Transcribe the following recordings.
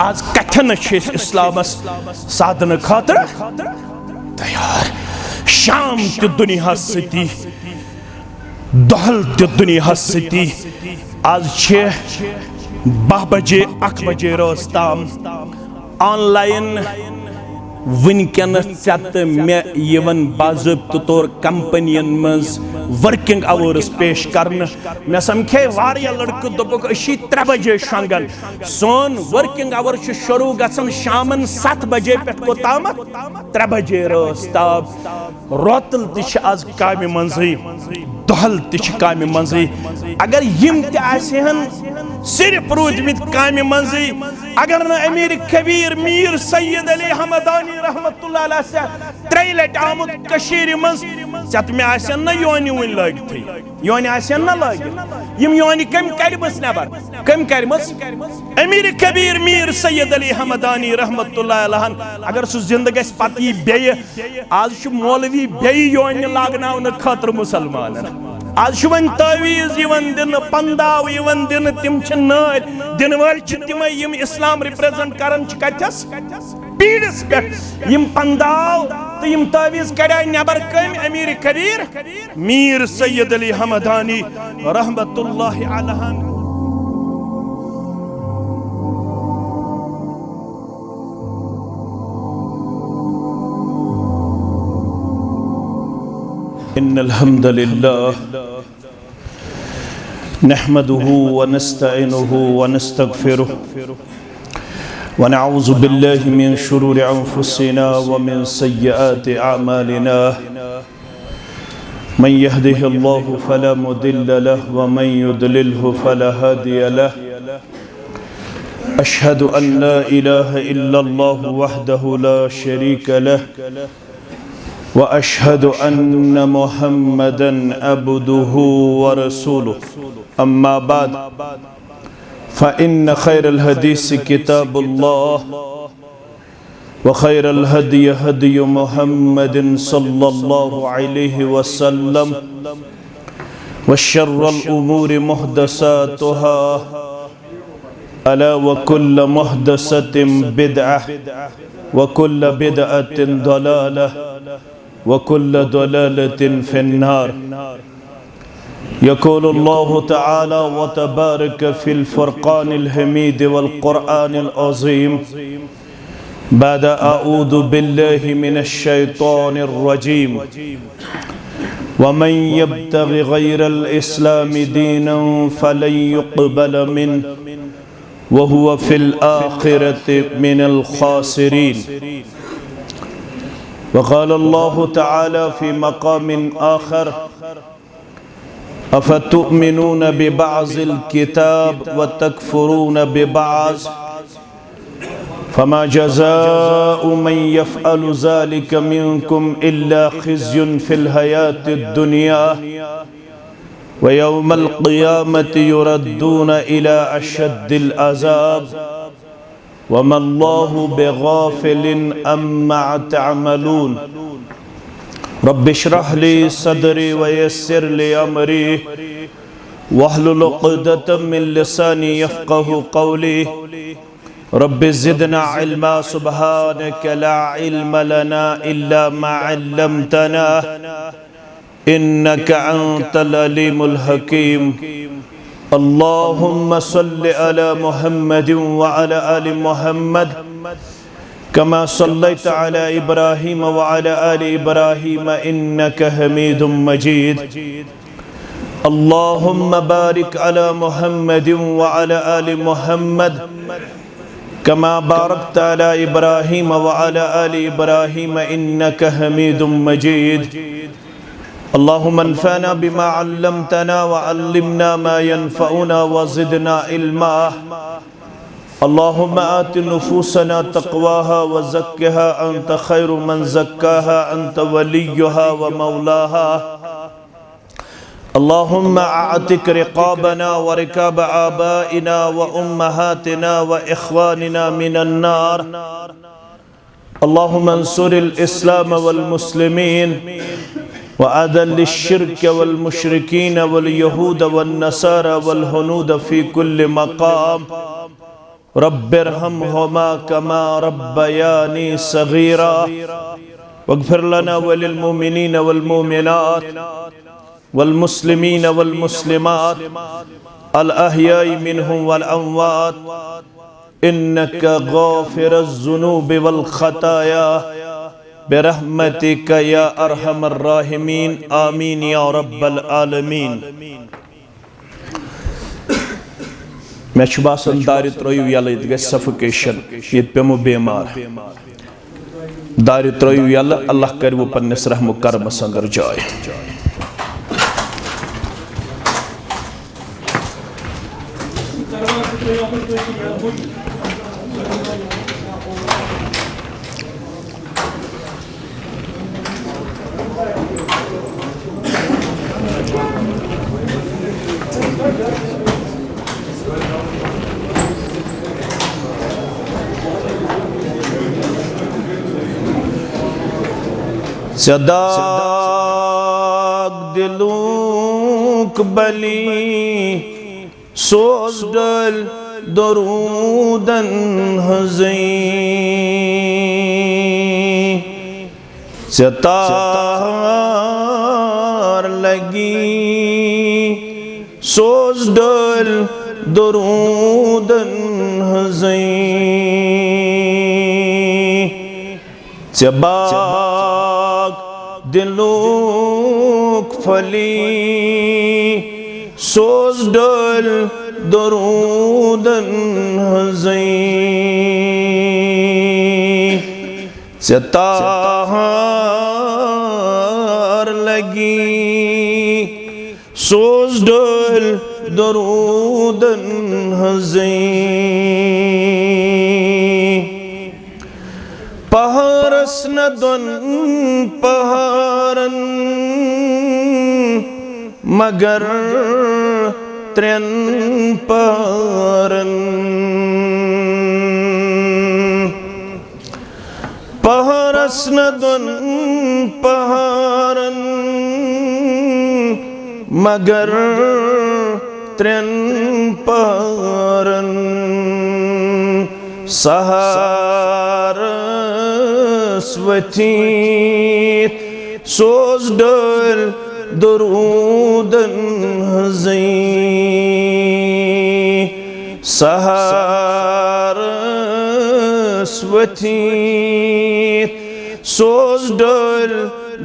आज कथन इस्लामस साधन खातर तैयार शाम ते दुनिया सती दहल ते दुनिया सती आज 12 बजे 1 बजे रोज ताम ऑनलाइन वनकन मे बाज़ाब्त तौर कंपनियन मज वर्किंग आवर्स पेश करन मे समखे वारिया लड़क दोपक 3 बजे शंगन सोन वर्किंग आवर शुरू गसन शामन 7 बजे पे कोताम 3 बजे रोज ताब रोतल तिश आज कामि मंजी दहल तिश कामि मंजी अगर यम ते आसेहन सिर्फ रूदमित कामि मंजी अगर न अमीर कबीर मीर सैयद अली हमदानी रहमतुल्लाह अलैह से 3 लट आमुत कशीर मज सत में आसन न योनि वन लगथि योनि आसन न लग यम योनि कम करबस नबर कम करमस अमीर कबीर मीर सैयद अली हमदानी रहमतुल्लाह अलैह अगर सु जिंदगी पति बे आज छु मौलवी बे योनि लागनावन खतर मुसलमानन आज वन तावीज दिन पंदाव दिन तिम दिन वाल तिम इस्लाम रिप्रेजेंट करन कथस पीड़स पे पंदाव तो तावीज कड़ा नबर कम अमीर कबीर मीर सैयद अली हमदानी रहमतुल्लाह अलैह इन्नल हम्दुलिल्लाह नहमदुहु व नस्तईनुहु व नस्तगफिरुहु व नऊज़ु बिल्लाहि मिन शुरूरि अंफुसिना व मिन सय्यिआति अअमालिना मन यहदिहिल्लाहु फला मुदिल्ल लहु व मन युद्लिलहु फला हादिय लहु अशहदु अन ला इलाहा इल्लल्लाहु वहदहु ला शरीक लहु व अशहदु अन्न मुहम्मदन अब्दुहु व रसूलुहु अम्मा बाद फ़इन्न खैरल हदीस किताबुल्लाह व खैरल हदी हदी मुहम्मदिन सल्लल्लाहु अलैहि वसल्लम व शर्रल उमूरि मुहदसातुहा अला व कुल्ल मुहदसतिन बिदअह व कुल्ल बिदअतिन दलालह वकुल्ल दलालतिन फिन्नार यक़ूलुल्लाहु तआला व तबारक फिल फ़ुरक़ानिल हमीद वल क़ुरआनिल अज़ीम बाद अऊज़ु बिल्लाहि मिनश शैतानिर रजीम वमन यब्तग़ि ग़ैरल इस्लामि दीनन फ़लन युक़बल मिन्हु व हुवा फ़िल आख़िरति मिनल ख़ासिरीन वक़ाल अल्लाहु तआला फ़ी मक़ाम आख़र अफ़तुमिनून बिबअज़िल किताब व तकफ़ुरून बिबअज़ फ़मा जज़ाउ मन यफ़अलु ज़ालिक मिनकुम इल्ला ख़िज़्युन फ़िल हयातिद दुनिया व यौमल क़ियामति युरद्दून इला अशद्दिल अज़ाब वमल्लाहु बिगाफ़िलिन अम्मा तअमलून रब्बिश्रह ली सदरी व यस्सिर ली अमरी वहलुल उक़दतम मिन लिसानी यफ़क़हू क़ौली रब्बि ज़िदना इल्मा सुब्हानक ला इल्म लना इल्ला मा अल्लमतना इन्नका अंतल अलीमुल हकीम अल्लाहुम्मा सल्लि अला मुहम्मदिन व अला आलि मुहम्मद कमा सल्लैता अला इब्राहीम व अला आलि इब्राहीम इन्नका हमीदुम मजीद अल्लाहुम्मा बारिक अला मुहम्मदिन व अला आलि मुहम्मद कमा बारकता अला इब्राहीम व अला आलि इब्राहीम इन्नका हमीदुम मजीद अल्लाहुम्मा अन्फ़अना बिमा अल्लमतना व अल्लिमना मा यनफ़अुना व ज़िदना इल्मा अल्लाहुम्मा आति नुफूसना तक़वाहा व ज़क्किहा अंत खैरु मन ज़क्काहा अंत वलियुहा व मौलाहा अल्लाहुम्मा आतिक रिक़ाबना व रिक़ाब आबाइना व उम्महातिना व इख़वानिना मिनन नार अल्लाहुम्मा अंसुरिल इस्लाम वल मुस्लिमीन व अदल्लिश शिर्क वल मुशरिकीन वल यहूद वन नसारा वल हुनूद फ़ी कुल्लि मक़ाम रब्बिरहम्हुमा कमा रब्बयानी सगीरा वग़फ़िर लना वलिल मुमिनीन वल मुमिनात वल मुस्लिमीन वल मुस्लिमात अल अहयाई मिनहुम वल अमवात इन्नका गाफ़िरुज़ ज़ुनूबि वल ख़ताया बिरहमतिका या अरहमर राहिमीन आमीन या रब्बल आलमीन। मैं बासान दारि त्रो यल ग सफोकेशन ये पेमो बेमार दारि त्रो यल अल्लाह कर वो पन्नस रहम करमस अंदर जाए। सदाक दिलूक बली सोज डल दरूदन हज़ीं सतार लगी सोज डल दरूदन हज़ीं सबाक दिलूक फली सोज डल दरूदन हज़ीं सतार लगी सोज डल दरूदन हज़ीं पहारस नदन पहारन मगर त्रेन पहारन पहारस नदन पहारन मगर त्रेन पहारन सहारस्वती सोज डल दरूदन हज़ीं सहारस्वती सोज डल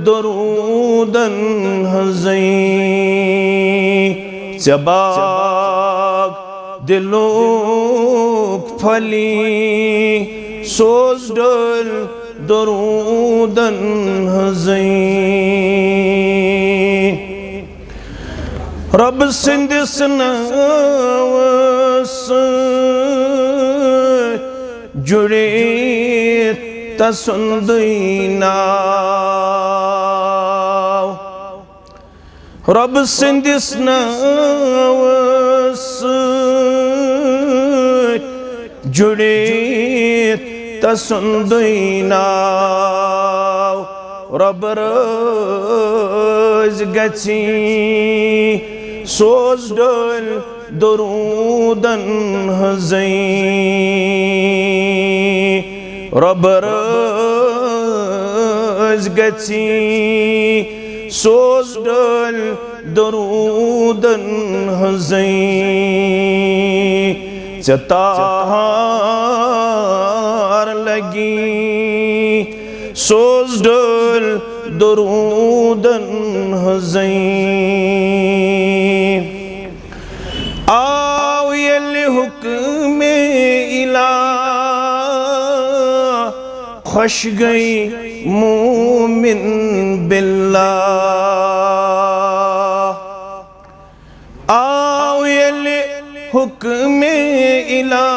दरूदन हज़ीं सबाक दिलूक फली सोज डल दरूदन हज़ीं रब सिंदिस नावस जुड़े तसुंदीना रब सिंदिस नावस जुड़े तसुंदीना रब रोज गची सोज डल दरूदन हज़ीं रब रोज गची सोज डल दरूदन हज़ीं सतार लगी सोज डल दरूदन हज़ीं आओ ये हुक्म इलाह खुश गई मोमिन बिल्लाह आओ ये हुक्म इलाह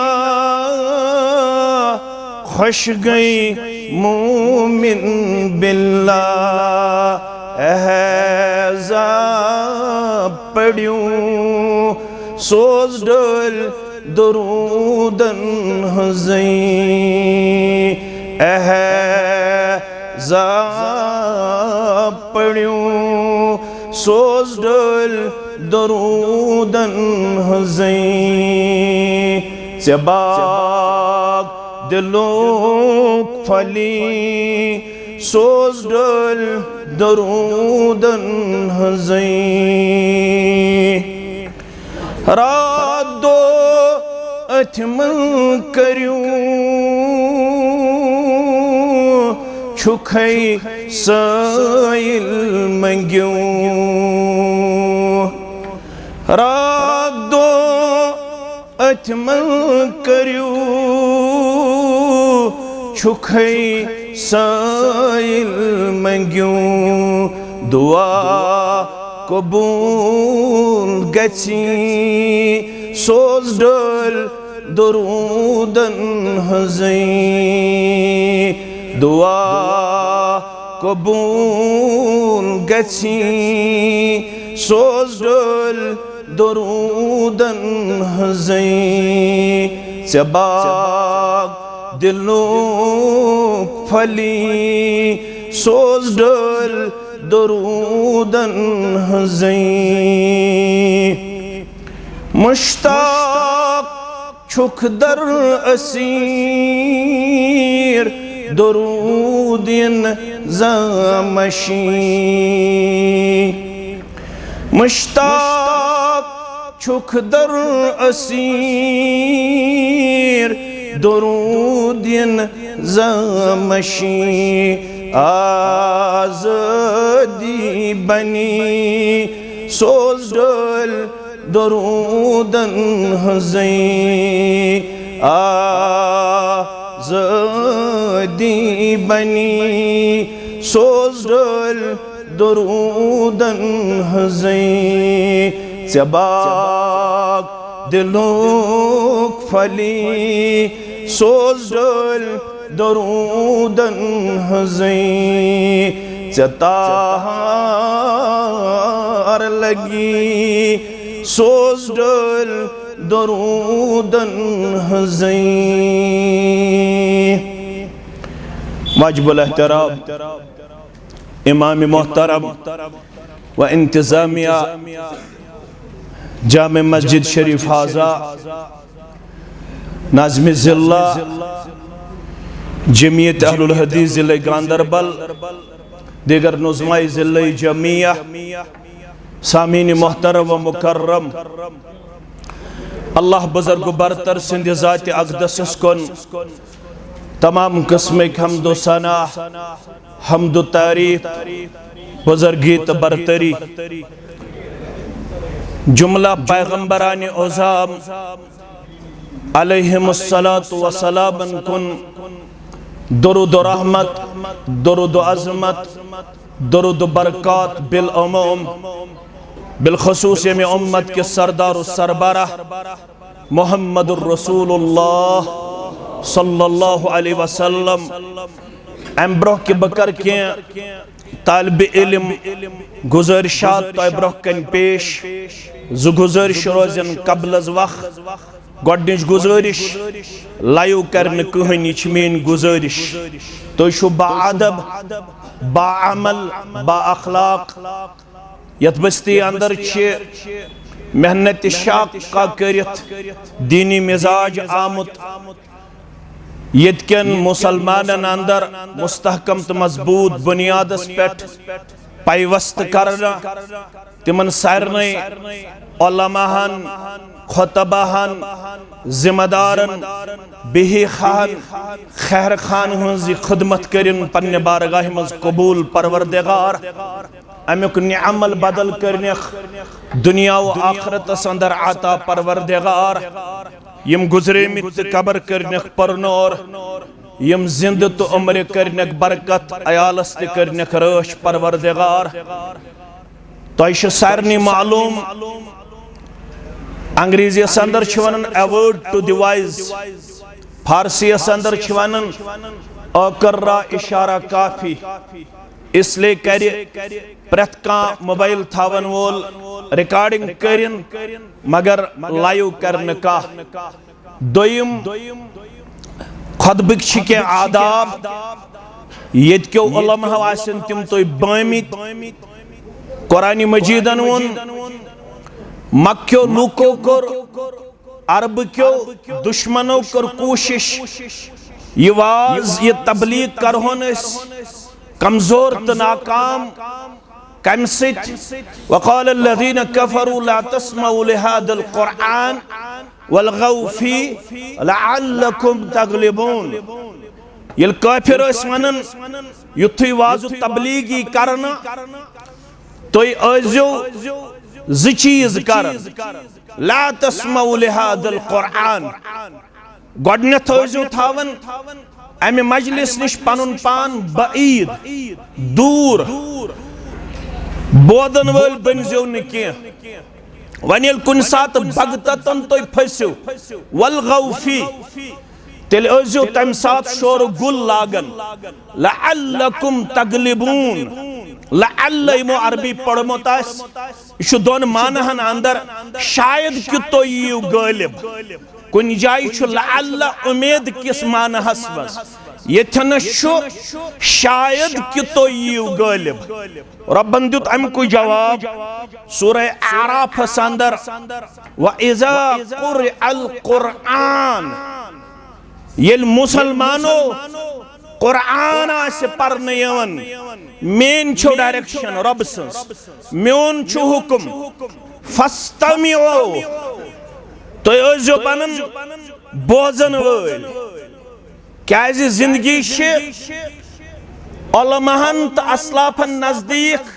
खुश गई मोमिन बिल्लाह एहज़ा पढ़ूं सोज डल दरूदन हज़ीं एहज़ा पढ़ूं सोज डल दरूदन हज़ीं चे बाग दिलों फली सोज डल दरूदन हज़ई रात दो अथम करूं छुखई साइल मंग्यूं रात दो अथम करूं छुखई साइल मंग्यूं दुआ कबूल गची सोज डल दरूदन हज़ई दुआ कबूल गची सोज डल दरूदन हज़ई चे बाग दिलों फली सोज डल दरूदन हज़ई मुश्ताक छुख दर असीर दरूदिन ज़मशी मुश्ताक छुख दर असीर दरूदिन ज़मशी आज़ादी बनी सोज डल दरूदन हज़ई आज़ादी बनी सोज डल दरूदन हज़ई चे बाग दिलों फली सोज डल दरूदन हज़ई चे तार लगी सोज डल दरूदन हज़ई वाजिबुल एहतराम इमाम मोहतरम व इंतज़ामिया जामे मस्जिद शरीफ हाजा नाज़िम ज़िल्ला जमीयत अहलुल हदीस ज़िले गांदरबल दीगर नुज़माए ज़िले जमिया सामीन मोहतरम व मुकर्रम अल्लाह बुज़ुर्ग बरतर सिंध ज़ात अक़दस कुन तमाम किस्म हम्दो सना हम्दो तारीफ बुज़ुर्गीत बरतरी जुमला पैगम्बरान उज़ाम अलैहिमुस्सलातु वस्सलाम कुन दुरूद रहमत दुरूद अज़मत दुरूद बरक़ात बिल उमूम बिलखुसूस में उम्मत के सरदार सरबराह मुहम्मदुर रसूलुल्लाह सल्लल्लाहु अलैहि वसल्लम अम्ब्रोह के बकर के तालिब इल्म गुज़ारिशात तो ब्रोह कन पेश जु गुज़ारिश रोजन कबल अज़ वक्त गोडनिच गुज़ारिश लाइव करने कहनी मेन गुज़ारिश तो बाअदब बाअमल बाअखलाक यत बस्ती अंदर मेहनत शाक़ा करित दीनी मिजाज आमुत यन मुसलमानन अंदर मुस्तहकम तो मजबूत बुनियादस पेट पाइवस्त करना तिमन सारने उलमाहन खुतबाहन जिम्मेदारन बिही खान खैर खान हज़ खिदमत करिन पन्ने बारगाह मज कबूल परवरदिगार अमुक निअमल बदल करने दुनिया व आखरत अंदर आता परवरदिगार यम गुजरे मित कबर करने परनोर यम जिंद तो उम्र करने बरकत अयालस ते करने रश परवरदिगार तो सारनी मालूम अंग्रेजी अंदर अवॉर्ड टू द वाइज फारसी अंदर अकर्रा इशारा काफी इसलिए कर प्रत मोबाइल थावन वोल रिकॉर्डिंग करिन मगर लाइव करने का दोयम खुतबक के आदाब यो उलमा आसन तिम तो बामित कुरान मजीदन वोन मक्यो लूको कोर अरब क्यों दुश्मनों कर कोशिश ये वाज ये तबलीग करहोन कमजोर तो नाकाम कम सित वक़ाल अल्लज़ीना कफ़रू ला तस्मऊ लिहाज़ल क़ुरआन वल्ग़ौ फ़ीही लअल्लकुम तग़लिबून। ये काफिर वनन युथुई वाजु तबलीगी करना तो अज़ो ज़ चीज़ कर ला तस्मऊ लिहाज़ल क़ुरआन गोडनेथ अज़ो थावन अमे मजलिस निश पनुन पान बईद दूर बोदन वल बनजो न कह वन ये कुन सात भगतन तुम फसो वल्ग़ौ फ़ीही तेल अज़ो तम सात शोर गुल लागन लअल्लकुम तग़लिबून। लअल्ल इमो अरबी पढ़मोत यह दोन मानहन अंदर शायद कि तो यीव गालिब कुन जाय लअल्ल उम्मीद किस मानहस मज यथन शायद कि तो यीव गालिब। रब्बन दुत अमकु जवाब सूरह आराफ अंदर व इज़ा क़ुरिअल क़ुरआन येल मुसलमानो कुरान आसे पढ़ने यवन मेन छो डायरेक्शन रब सन्स मेन छो हुकुम फस्तमिओ तो अज़ो बनन बोजन वल क्या जिंदगी उलमाहन तो असलाफन नजदीक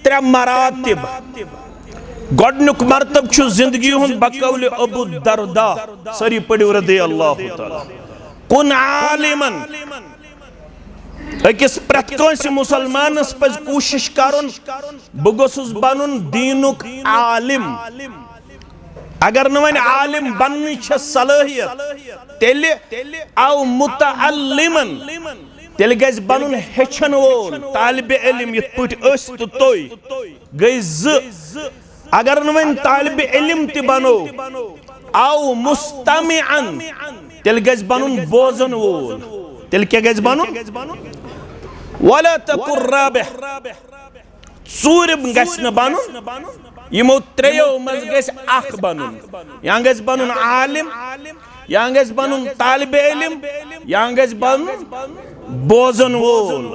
त्रे मरातिब गोडनुक मरतब छु जिंदगी हुन बकौल अबू दरदा सरी पढ़ियो रज़ियल्लाहु तआला कुन आलिमन अकिस प्रत कंसे मुसलमानस पज कोशिश करुन बह गोसुस बनन दीनुक आलिम। अगर न वन आलिम बनन सलाहियत तेले औ मुतअल्लिमन तेल गज बनन हेचन वोल तालिब इल्म यत पट अस तो तोय गई ज। अगर न वन तालिब इल्म ति बनो औ मुस्तमिअन तेल गज बनन बोजन वोल तेल क्या गज बनन वला तकुर राबिह सूरब गस न बनन यमो त्रेयो मज गस अख बनन या गस बनन आलिम या गस बनन तालिब इल्म या गस बनन बोजन वोल।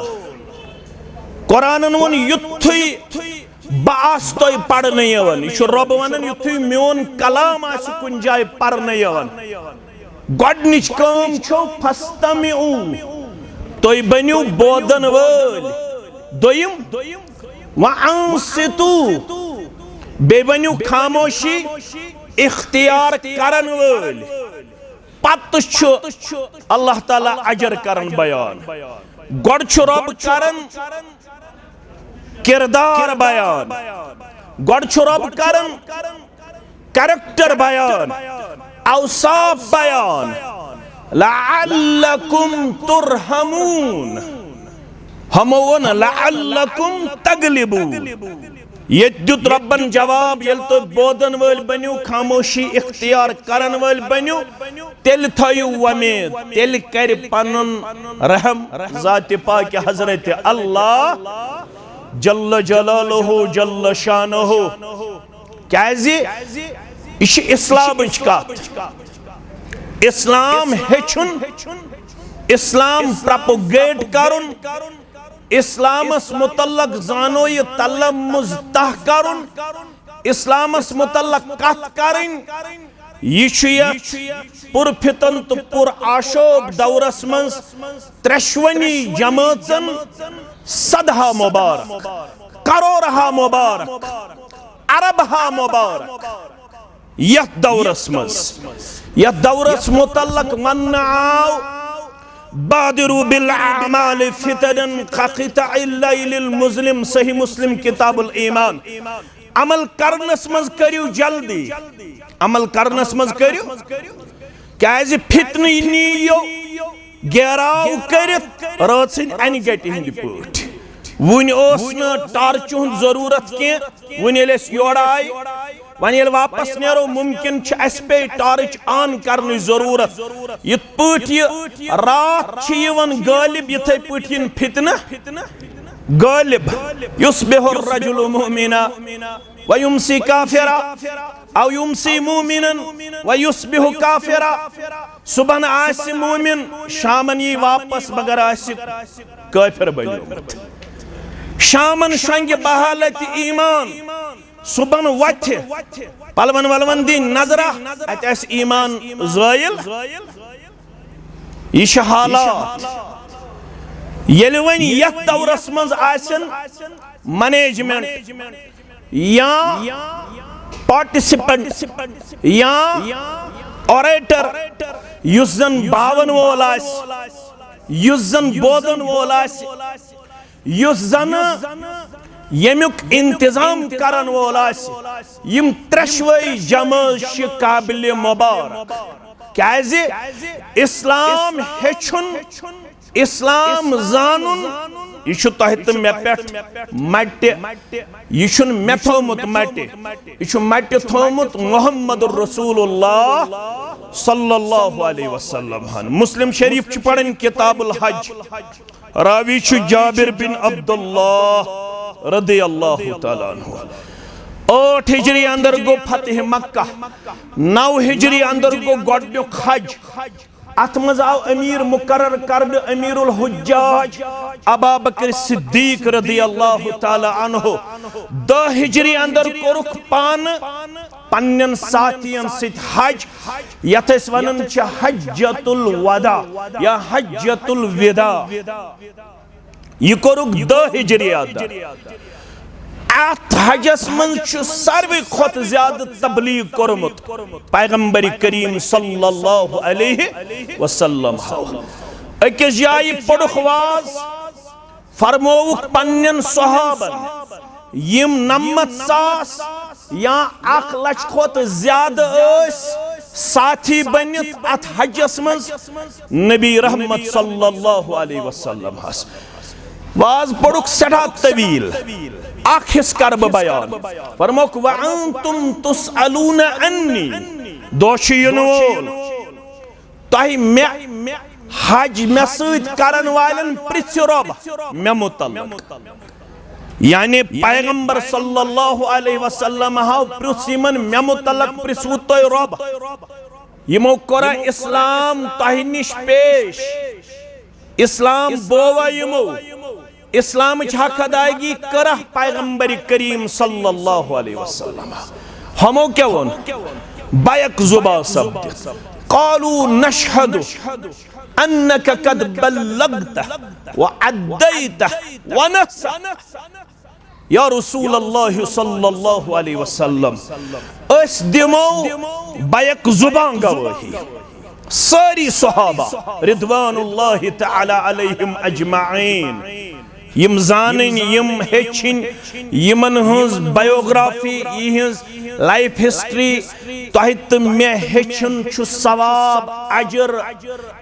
कुरानन वन युथुई बास तो पढ़ने यवन यह रब वन युथुई मोन कलाम आस कुन जाय पढ़ने यवन गोडनिच काम छो फस्तमिउ तो बनियो बोदन वल दोयम व अंसितु बे बनियो खामोशी इख्तियार करन वल पत छु अल्लाह ताला अजर करन बयान गोड छु रब करन किरदार बयान गोड छु रब करन कैरेक्टर बयान औसाफ बयान लअल्लकुम तुरहमून हमवन लअल्लकुम तग़लिबून। ये दुत रब्बन जवाब यल तो बोदन वल बनियो खामोशी इख्तियार करन वल बनियो तेल थयु उम्मीद तेल कर पनुन रहम ज़ात पाक हजरत अल्लाह जल्ल जलालुहु जल्ल शानुहु। क्या इश इस्लाम इस्लाम हेचुन इस्लाम प्रोपोगेट करुन इस्लामस मुतल्लक जानो ये तलम्मुज़ तह करुन इस्लामस मुतल्लक कथ करिन यह पुरफितन तो पुर आशोब दौरस मज त्रेशवनी जमातन सदहा मुबारक करोरहा मुबारक अरबहा मुबारक यह दौरस मज यह दौरस मुतल्लक मन आओ बादिरु बिल आमाल फितरन क़िताइल लैलिल मुज़लिम सही मुस्लिम किताबुल ईमान अमल करनस मज करियो जल्दी अमल करनस मज करियो क्या फितन नीयो गेराव करित रातसिन अन गटि हिंद पट वन टार्च जरूरत कह वन योर आय वन वापस नेरो मुमकिन पे टार्च ऑन करने जरूरत ये रात गालिब ये पे फितन गालिब युस्बिहु रजुलु मुमिना व युमसी काफिरा औ युमसी मुमिनन व युस्बिहु काफिरा सुबह आसि मुमिन शामन यी वापस मगर आसि काफिर बनियोमुत शामन शंग बहालत ईमान सुबह वथ पलवन वलवन दी नजरा अत ईमान ज़ायल यह हालात येल वन यथ दौरस मज आसन मैनेजमेंट या पार्टिसिपेंट या ऑरेटर युस जन बावन वोल आस युस जन बोदन वोल आस युस जन यमुक इंतजाम करन वोल आस यम त्रेशवई जमात काबिल मुबारक क्याज़ि इस्लाम हेचुन इस्लाम जानून यह तह मे पे मट यह मे थोमुत मट यह मट थोमुत मोहम्मद रसूलुल्लाह सल्लल्लाहु अलैहि वसल्लम मुस्लिम शरीफ पढ़न किताबुल हज रावी जाबिर बिन अब्दुल्लाह रदियल्लाहु तआला अन्हु 8 हिजरी अंदर गो फतह मक्का 9 हिजरी अंदर गो गोडन्युक हज अत मज आव अमीर मुकर्रर करने अमीरुल हुज्जाज अबू बकर सिद्दीक रदियल्लाहु तआला अन्हु 10 हिजरी अंदर कोरुख पान पन्नन साथियन सित हज यथ वनन छ हज्जतुल वदा या हज्जतुल विदा यह कोरुख 10 हिजरी अंदर अत हजस मन सारे खुद ज्यादा तबलीग कोरमुत पैगंबर करीम सल्लल्लाहु अलैहि वसल्लम अकिस जाय पढ़ुख वाज फरमोवुक पन्नन सहाबन यम 90,000 या 1 लाख खुद ज्यादा साथी बनित अत हजस मन नबी रहमत सल्लल्लाहु अलैहि वसल्लम वाज पढ़ुक सड़ा तवील आख हिस कर बयान फरमोक व अंतुम तुसअलून अन्नी दोषियन वोल तह मे हज मे सत करन वालन प्रिछ रब मे मुतल्लक यानी पैगंबर सल्लल्लाहु अलैहि वसल्लम हाव प्रिछ यमन मे मुतल्लक प्रिछवु तोय रब यमो कोरा इस्लाम तह निश पेश इस्लाम बोवा यमो इस्लाम हक अदायगी कर पैगंबर करीम सल्लल्लाहु अलैहि वसल्लम हमो क्या वोन बैक जुबा सब्द क़ालू नशहदु अन्नक कद बल्लगत व अद्दैत व नसत या रसूल अल्लाह सल्लल्लाहु अलैहि वसल्लम अस दिमो बैक जुबान गवाही सारी सहाबा रिदवानुल्लाहि तआला अलैहिम अजमाइन यम जानन यम हेचिन यमन हज बायोग्राफी यहज लाइफ हिस्ट्री तह तो मे हेचन सवाब अजर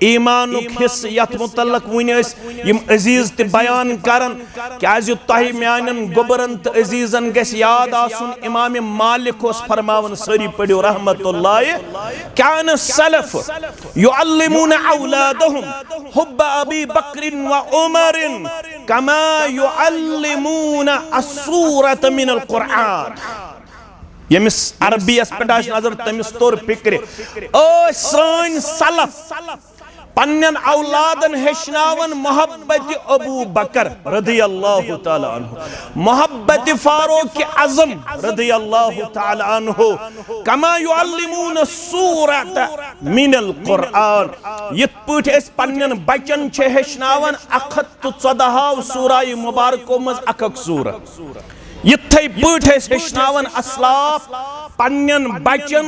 ईमानुक हिस्स यथ मुतल्लक वन यम अजीज त बयान करन क्याज तह म्यानन गोबरन तो अजीजन गस याद आसुन इमाम मालिक ओस फरमावन सरी पढ़ो रहमतुल्लाह कान सलफ युअल्लिमुन औलादहुम हुब्ब अबी बकर व उमर कमा युअल्लिमुन अस्सूरत मिनल कुरआन यमिस अरबियस पे नजर तमिस तोर फिक्र सन सलफ पन्नन औलादन हेचनावन मोहब्बत अबू बकर रदियल्लाहु तआला अन्हु मोहब्बत फारूक आज़म रदियल्लाहु तआला अन्हु कमा युअल्लिमुन सूरत मिनल कुरआन यत पठ एस पन्नन बचन छे हेचनावन 114 सूरा मुबारको मज अकक सूरत इथे पठ हेचनावन असलाफ पन्नन बचन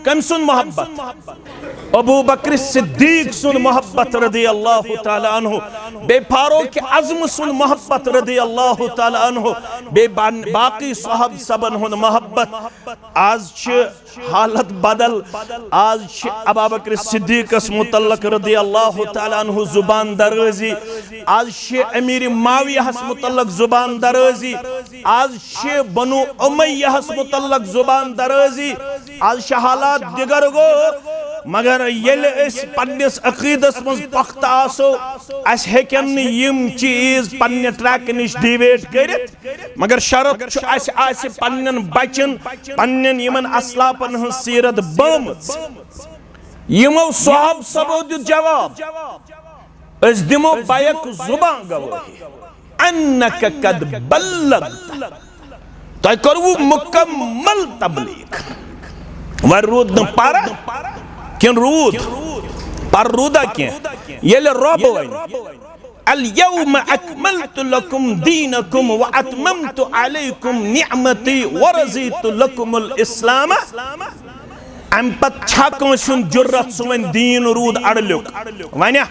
कम सुन मोहब्बत अबू बकर सिद्दीक सुन मोहब्बत रदियल्लाहु तआला अन्हु बे फारूक आज़म सुन मोहब्बत रदियल्लाहु तआला अन्हु बे बाकी साहब सबन हुन मोहब्बत आज छ हालत बदल आज छ अबू बकर सिद्दीकस मुतल्लक रदियल्लाहु तआला अन्हु जुबान दराजी आज छ अमीर मावियाहस मुतल्लक जुबान दराजी आज छ बनु उमय्याहस मुतल्लक जुबान दराजी आज छ हालात दिगर गो मगर येले इस पन्निस अकीदस मज पख्त आसो अस हेकन यम चीज पन्ने ट्रैक निश डिवेट करित मगर शरत छु अस आसि पन्नन बचन पन्नन यमन असलापन हन सीरत बमज यमो साहब सबो दित जवाब अस दिमो बायक जुबान गवाही अन्नक कद बल्लगत तय करवु मुकम्मल तबलीग वर रूद न पारा किन रूद पर रूदा के येले रब वन अल यौम अकमलतु लकुम दीनकुम व अतममतु अलैकुम निअमती व रज़ीतु लकुमुल इस्लाम अम पत छा कंसुन जुर्रत सुवन दीन रूद अड़लुक वन्या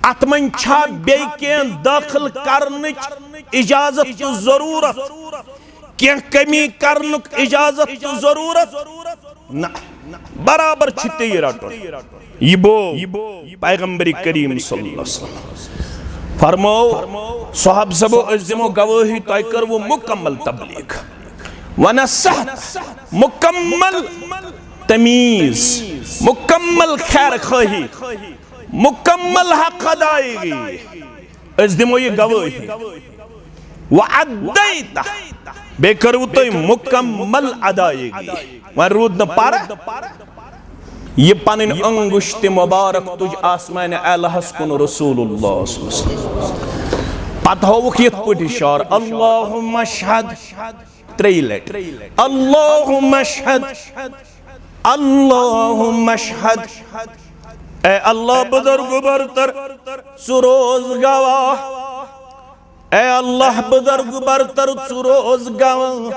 अतमन छा बे के दाखिल करने इजाजत तो जरूरत क्या कमी करनुक इजाजत तो जरूरत ना बराबर छिते रटन यबो पैगंबर करीम सल्लल्लाहु अलैहि वसल्लम फरमो साहब सबो अज़मो गवाही तय कर वो मुकम्मल तबलीग वनसह मुकम्मल तमीज मुकम्मल खैर खाही मुकम्मल हक अदायगी अस दिमो ये गवाही वअद्दैता बेकरु तो मुकम्मल अदायगी वन रूद न पारा ये पन अंगुश्त मुबारक तुझ आसमान अलहस कुन रसूलुल्लाह पत होवुक यथ पट इशार अल्लाहुम्मा शहद त्रै लट अल्लाहुम्मा शहद अल्लाहुम्मा शहद ए अल्लाह बुजुर्ग बरतर सुरोज गवाह ए अल्लाह बुजुर्ग बरतर सुरोज गवाह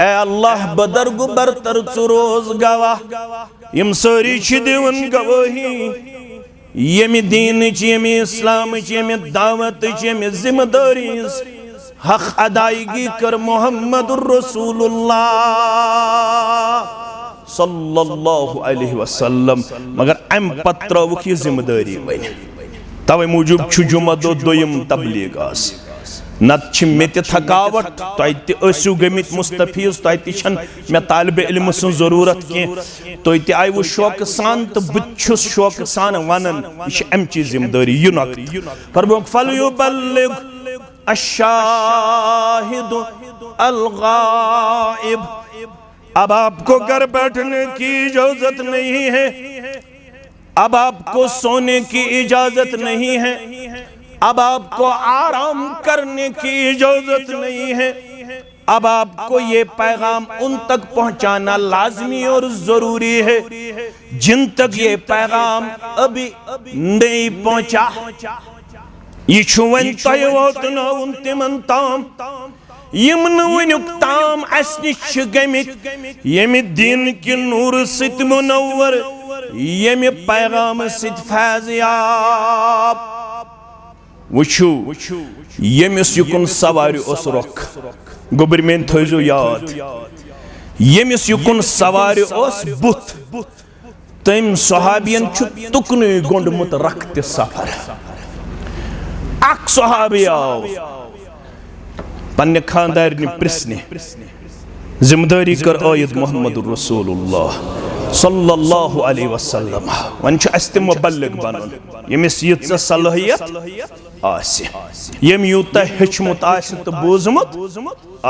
ए अल्लाह बुजुर्ग बरतर सुरोज गवाह यम सारी छ दिवन गवाही यम दीन च यम इस्लाम च यम दावत च यम जिम्मेदारी हक अदायगी कर मुहम्मदुर रसूलुल्लाह सल्लल्लाहु अलैहि वसल्लम मगर अम पत्रवुक ये जिम्मेदारी वन तवे मूजूब छु जुमा दो दोयम तबलीग आस नत छ मे ते थकावट तय ते असु गमित मुस्तफीज तय ते छन मे तालिब इल्म सुन जरूरत के तय ते आय वो शौक सान तो बुछुस शौक सान वनन ये अम चीज जिम्मेदारी यु नक फरमो फल युबल्लिग अशाहिद अल गाइब अब आपको घर बैठने की इजाजत नहीं है अब आपको सोने की इजाजत नहीं है अब आपको आराम करने की इजाजत नहीं है अब आपको ये पैगाम उन तक पहुंचाना लाजमी और जरूरी है जिन तक ये पैगाम अभी नहीं पहुंचा ये छुवन तय वोतना उन तिमन ताम यमन वनुक ताम अस निश गमित यम दीन कि नूर सित मुनव्वर यम पैगाम सित फैज़याब वुचु यमिस युकुन सवारि ओस रोख गोबर में थोजो याद यमिस युकुन सवारि ओस बुत तम सहाबियन छु तुकनु गोंडमुत रखत सफर अक सहाबी आव पन्ने खानदार ने प्रश्न जिम्मेदारी कर आयत मोहम्मद रसूलुल्लाह सल्लल्लाहु अलैहि वसल्लम वन छ अस्ते मुबल्लिग बनन यमिस यत सलाहियत आसे यम यूता हेचमुत आसे तो बोजमुत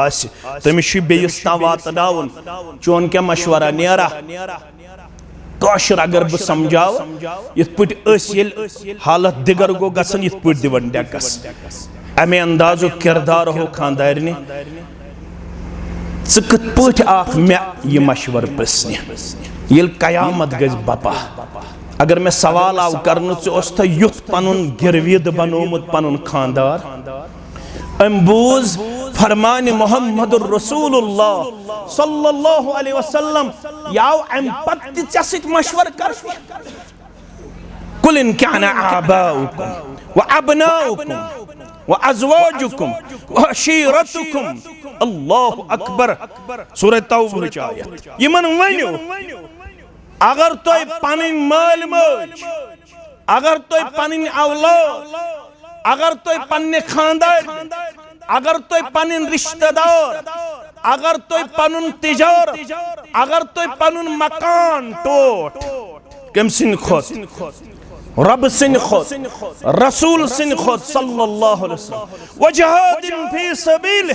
आसे तमिश बेयस ता वातनावन चोन के मशवरा नेरा काशर अगर ब समझाव यत पट अस येल हालत दिगर गो गसन यत पट दिवन डेकस अमे अंदाजो किरदार हो खानदार ने कत पट आख मे ये मशवर प्रश्न येल कयामत गज बपा अगर मैं सवाल आव करन तो युथ पनुन गिरविद बनोमुत पनुन खानदार अम्बूज फरमान मोहम्मद रसूलुल्लाह सल्लल्लाहु अलैहि वसल्लम याव अम पत चसित मशवर कर कुल इन काना आबाउकुम व अबनाउकुम व अज़वाजुकुम व अशीरतुकुम अल्लाहु अकबर सूरह तौबा की आयत यमन वन्यो अगर तो पन माल मज अगर तो पन औलाद अगर तो पन्ने खानदार अगर तो पन रिश्तेदार अगर तुम पनुन तिजारत अगर तुम पनुन मकान टोट कम सिन खोत रब सिन खोत रसूल सिन खोत सल्लल्लाहु अलैहि वसल्लम वजहादिन फी सबील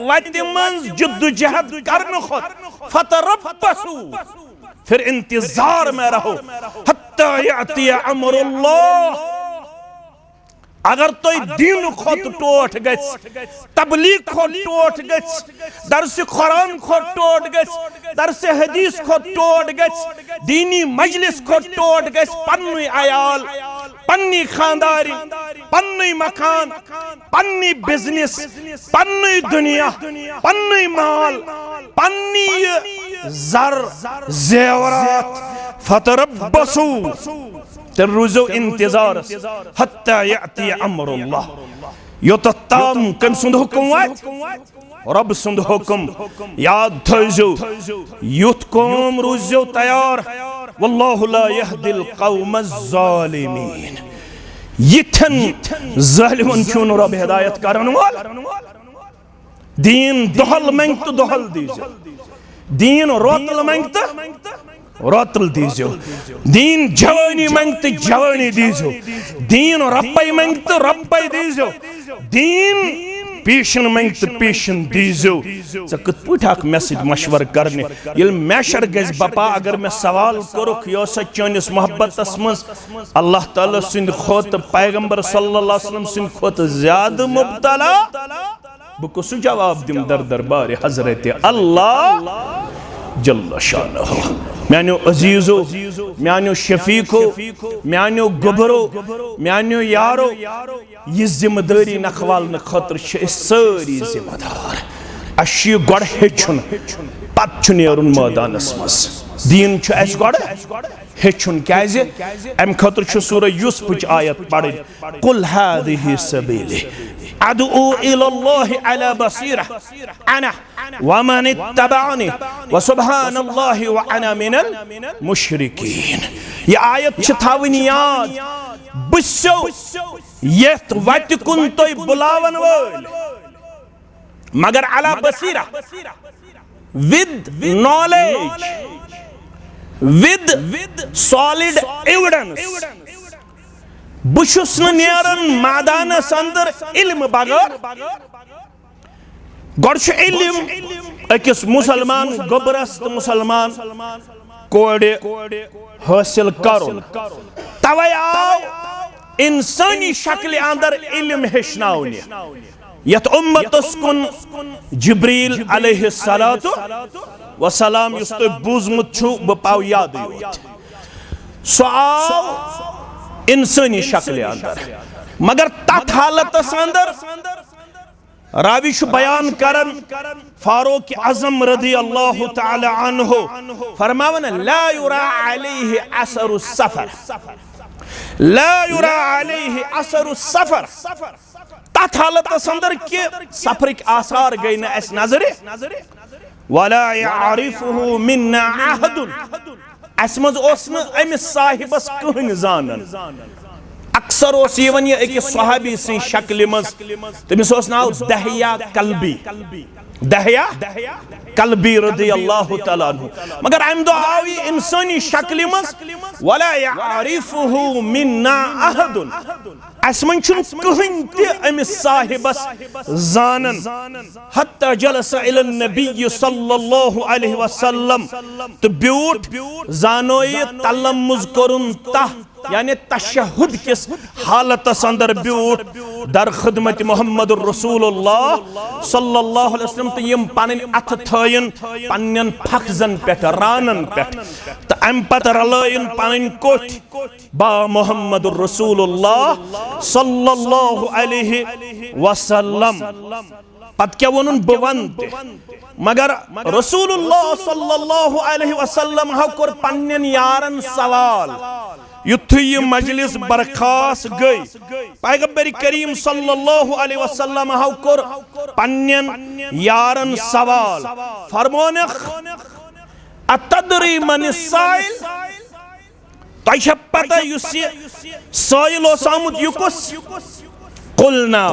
वति मंज जद्दोजहद करन खोत फतरब्बसू फिर इंतजार में रहो हत्ता याती अमरुल्लाह अगर तुम दीन खोत टोट गस तबलीग खोत टोट गस दर्स कुरान खोत टोट गस दर्स हदीस खोत टोट गस दीनी मजलिस खोत टोट गस पन्नी आयाल पन्नी खानदारी पन्नी मकान पन्नी बिजनेस पन्नी दुनिया पन्नी माल पन्नी जर जेवरात फतरब्बसू तेर रुजो इंतजार हत्ता याती अमरुल्लाह योतताम कम सुंद हुक्म वात रब सुंद हुक्म याद थजो युत कौम रुजो तैयार वल्लाहु ला यहदिल कौमज़ ज़ालिमीन यिथन ज़ालिमन क्यों रब हिदायत करन वाल दीन दोहल मंगत दोहल दीजो दीन रोतल मंगत रोतल दीजो दीन जवानी मंगत जवानी दीजो दीन रप्पई मंगत रप्पई दीजो दीन पीशन मंगत पीशन दीजो कत पट मैसेज मशवर करने ये मैशर गज बपा अगर मैं सवाल करुख यो चनिस मोहब्बतस मज अल्लाह ताला सिंद खोत पैगंबर सल्लल्लाहु अलैहि वसल्लम सिंद खोत ज्यादा मुब्तला बह कुस जवाब दिम दर दरबार हजरत अल्लाह जल्ल शानहु म्यानो अजीजो म्यानो शफीको म्यानो गुबरो म्यानो यारो ये जिम्मेदारी नखवाल खतर सारी जिम्मेदार अश गो हेचुन पे नेरुन मैदानस मज दीन गो हेचुन क्या अम खतर सूरह यूसुफ आयत पढ़ कुल हादिहि सबीली अदउ इलल्लाहि अला बसीरा अना वमन इत्तबअनी व सुब्हानल्लाहि व अना मिनल मुशरिकीन ये आयत छ थावन याद बसो यत वत कुन तोय बुलावन वल मगर अला बसीरा with knowledge with solid evidence बुशुस नेरन मैदानस अंदर इल्म बगैर गोड़ इल्म अकिस मुसलमान गोबरस तो मुसलमान कोड़े हासिल करुन तवै आव इंसानी शक्ल अंदर इल्म हेचनावने यत उम्मतस कुन जिब्रील अलैहिस्सलातु वसलाम युस तो बुझमुत छु ब पाव याद सो आव इंसानी शक्ल अंदर मगर तथ हालत अंदर रावी बयान करन फारूक आजम रदी अल्लाह तआला अन्हु फरमावन ला युरा अलैहि असरु सफर ला युरा अलैहि असरु सफर तथ हालत अंदर के सफर के आसार गई न अस नजरे वला यारिफुहु मिन्ना अहदुन असमज ओस न अमिस साहिबस कहन जानन अक्सर ओस यवन ये एक सहाबी सी शक्ल मज तमिस ओस नाव दहिया कल्बी कल्बी रदी अल्लाह तआला अन्हु मगर अम दो आवी इंसानी शक्ल मज वला यारिफुहु मिन्ना अहदुन असमन छुन कहन ते अमिस साहिबस जानन हत्ता जलस इला नबी सल्लल्लाहु अलैहि वसल्लम तो ब्यूट जानोय तलम्मुज करुन ता यानी तशहुद किस हालत अंदर ब्यूट दर खिदमत मोहम्मद रसूलुल्लाह सल्लल्लाहु अलैहि वसल्लम तो यम पन अथ थयन पन्नन फखजन पेट रानन पेट तो अम पत रलयन पन कोठ बा मोहम्मद रसूलुल्लाह सल्लल्लाहु अलैहि वसल्लम पत क्या वनुन बवन मगर रसूलुल्लाह सल्लल्लाहु अलैहि वसल्लम हा कोर पन्नन यारन सवाल युथु ये मजलिस बरखास गई पैगंबर करीम सल्लल्लाहु अलैहि वसल्लम हाउ कोर पन्नन यारन सवाल फरमोन अतदरी मन साइल तय पता युस साइल ओस आमुत युकुस कुलना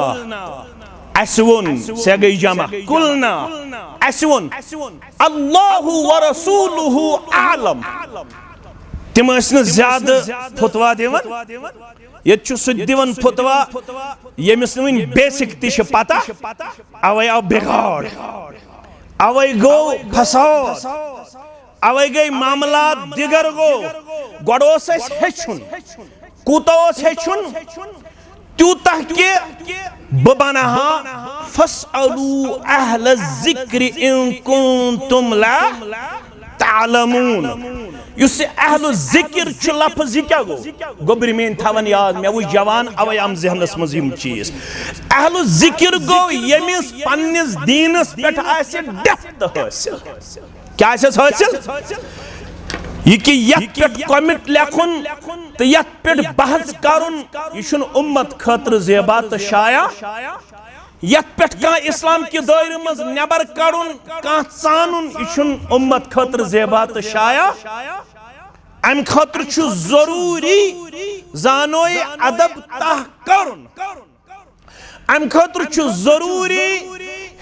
असवुन से गई जमा कुलना असवुन अल्लाहु व रसूलुहु आलम तिम ज्यादा फतवा दिवन ये सह दिवन फतवा यमिस वन बेसिक ति पता अवे आव बिगाड़ अवे गो फसाद अवे गई मामला दिगर गो गोड़ोस हेचुन कूतोस हेचुन त्यूता के बबनहा फसअलू अहल ज़िक्र इन कुंतुम ला तालमून युस अहल ज़िक्र च लफ्ज़ क्या गो गोबर में थवन याद में वो जवान अवे आम ज़हनस मज यम चीज अहल ज़िक्र गो यमिस पन्निस दीनस पेठ आसे डेप्थ हासिल क्या आसेस हासिल ये कि यत पेठ कमिट लेखुन तो यत पेठ बहस करुन ये उम्मत खतर ज़ेबा तो शाया यत पेठ का इस्लाम के दायरे मज नेबर करुन का चानुन ये उम्मत खतर ज़ेबा तो शाया अम खतर जरूरी जानोय अदब तह करुन अम खतर जरूरी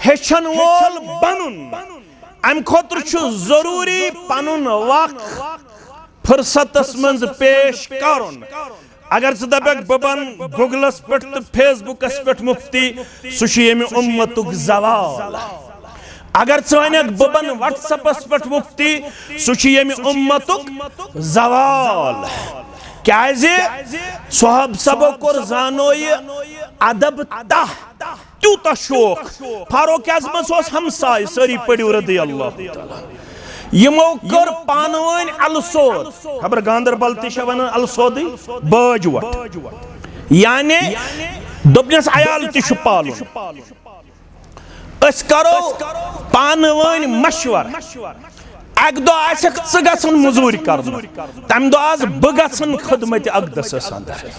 हेचन वोल बनुन अम खतर जरूरी पनुन वक्त फुर्सतस मंज पेश करुन अगर दपक बबन गूगलस पे तो फेसबुकस पे मुफ्ती सह उम्मतुक जवाल अगर वन बबन व्हाट्सएपस पे मुफ्ती सह उम्मतुक जवाल क्या सोहब सबो कोर जानो अदब तह त्यूता शौक फारूक आज़म हमसाय सारी पढ़ियो रदी अल्लाह यमो कर पानवन अलसोद खबर गांदरबल वन अलसोद बाजवट यानी दोपनस अयाल तह पालन अस करो पानवन मशवर अक दो गसन मजूरी कर तम दो आज बह गसन खदमत अकदस अंदर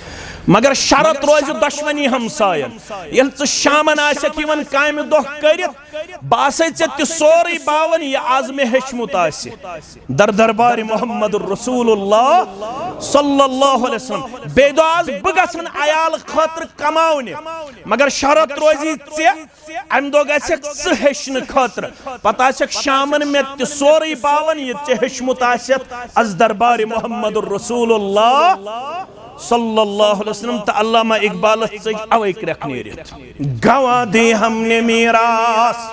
मगर शरत रोज दुश्मनी हमसायन ये शामन काम दो कर बस सोरे बावन यह आज मे हेचमुत दर दरबार मोहम्मद रसूलुल्लाह सल्लल्लाहु अलैहि वसल्लम बे दो आज बह गसन अयाल खतर कमाने मगर शरत रोजी अम दो हेचन खतर पता शामन मे सोरे बावन यह हेचमुत अज दरबार मोहम्मद रसूलुल्लाह सल्लल्लाहु अलैहि वसल्लम तो अल्लामा इकबाल अवे क्रख नेरित गवा दे हमने मीरास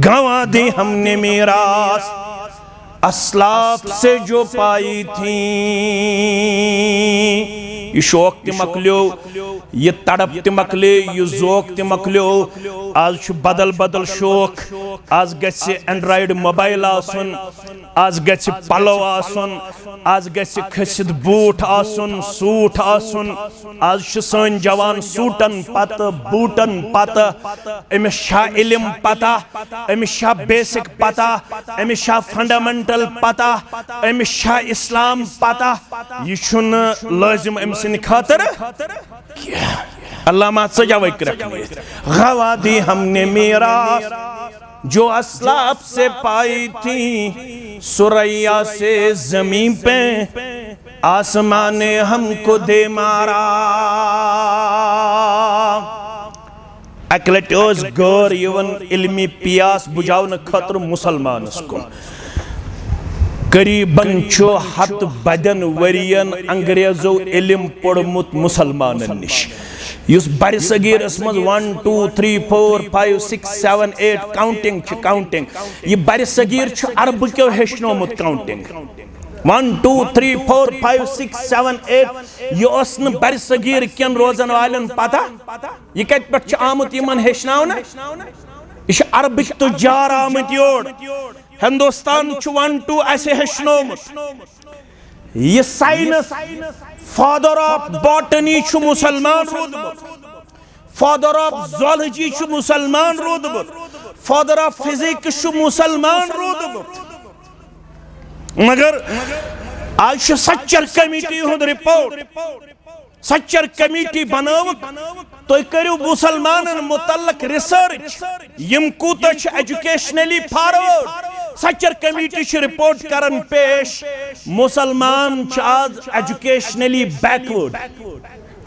गवा दे हमने मीरास अस्लाफ से जो पाई थी ये शौक ते मकलो ये तड़प ते मकले ये ज़ौक ते मकलो आज बदल बदल शौक आज गसे एंड्रॉइड मोबाइल आसन आज गसे पलो आसन आज गसे खसित बूट आसन सूट आसन आज सन जवान सूटन पत बूटन पत अमिस शा इल्म पता अमिस शा बेसिक पता अमिस शा फंडामेंटल पता अमिस शा इस्लाम पता यह लाजिम अमिस खातर अल्लाह सजावे गवा दी हमने मीरास जो अस्लाफ से पाई थी सुरैया से जमीन पे आसमान ने हमको दे मारा अकलट गौर यवन इल्मी पियास बुझावन खतर मुसलमान को करीबन हत बदन वरियन अंग्रेजो इल्म पढ़मुत मुसलमान निश युस बर सगीरस मज 1 2 3 4 5 6 7 8 काउंटिंग यह बर सगीर अरब क्यों हेचनोमुत काउंटिंग 1 2 3 4 5 6 7 8 यह बर सगीर कन रोजन वालन पता यह कत पे आमुत यमन हेचनावन यह अरबिक तो जार आमुत योर हिंदुस्तान 1 2 ऐसे हेचनोमुत यह साइंस फादर ऑफ बॉटनी मुसलमान रोदमुत फादर ऑफ ज़ूलॉजी मुसलमान रोदमुत फादर ऑफ फिजिक्स मुसलमान रोदमुत मगर आज सच्चर कमेटी हुंद रिपोर्ट सच्चर कमेटी बनावक तो करू मुसलमान मुतल्लक रिसर्च यम कूता educationally forward Sachar committee report करन पेश मुसलमान आज एजुकेशनली बैकवर्ड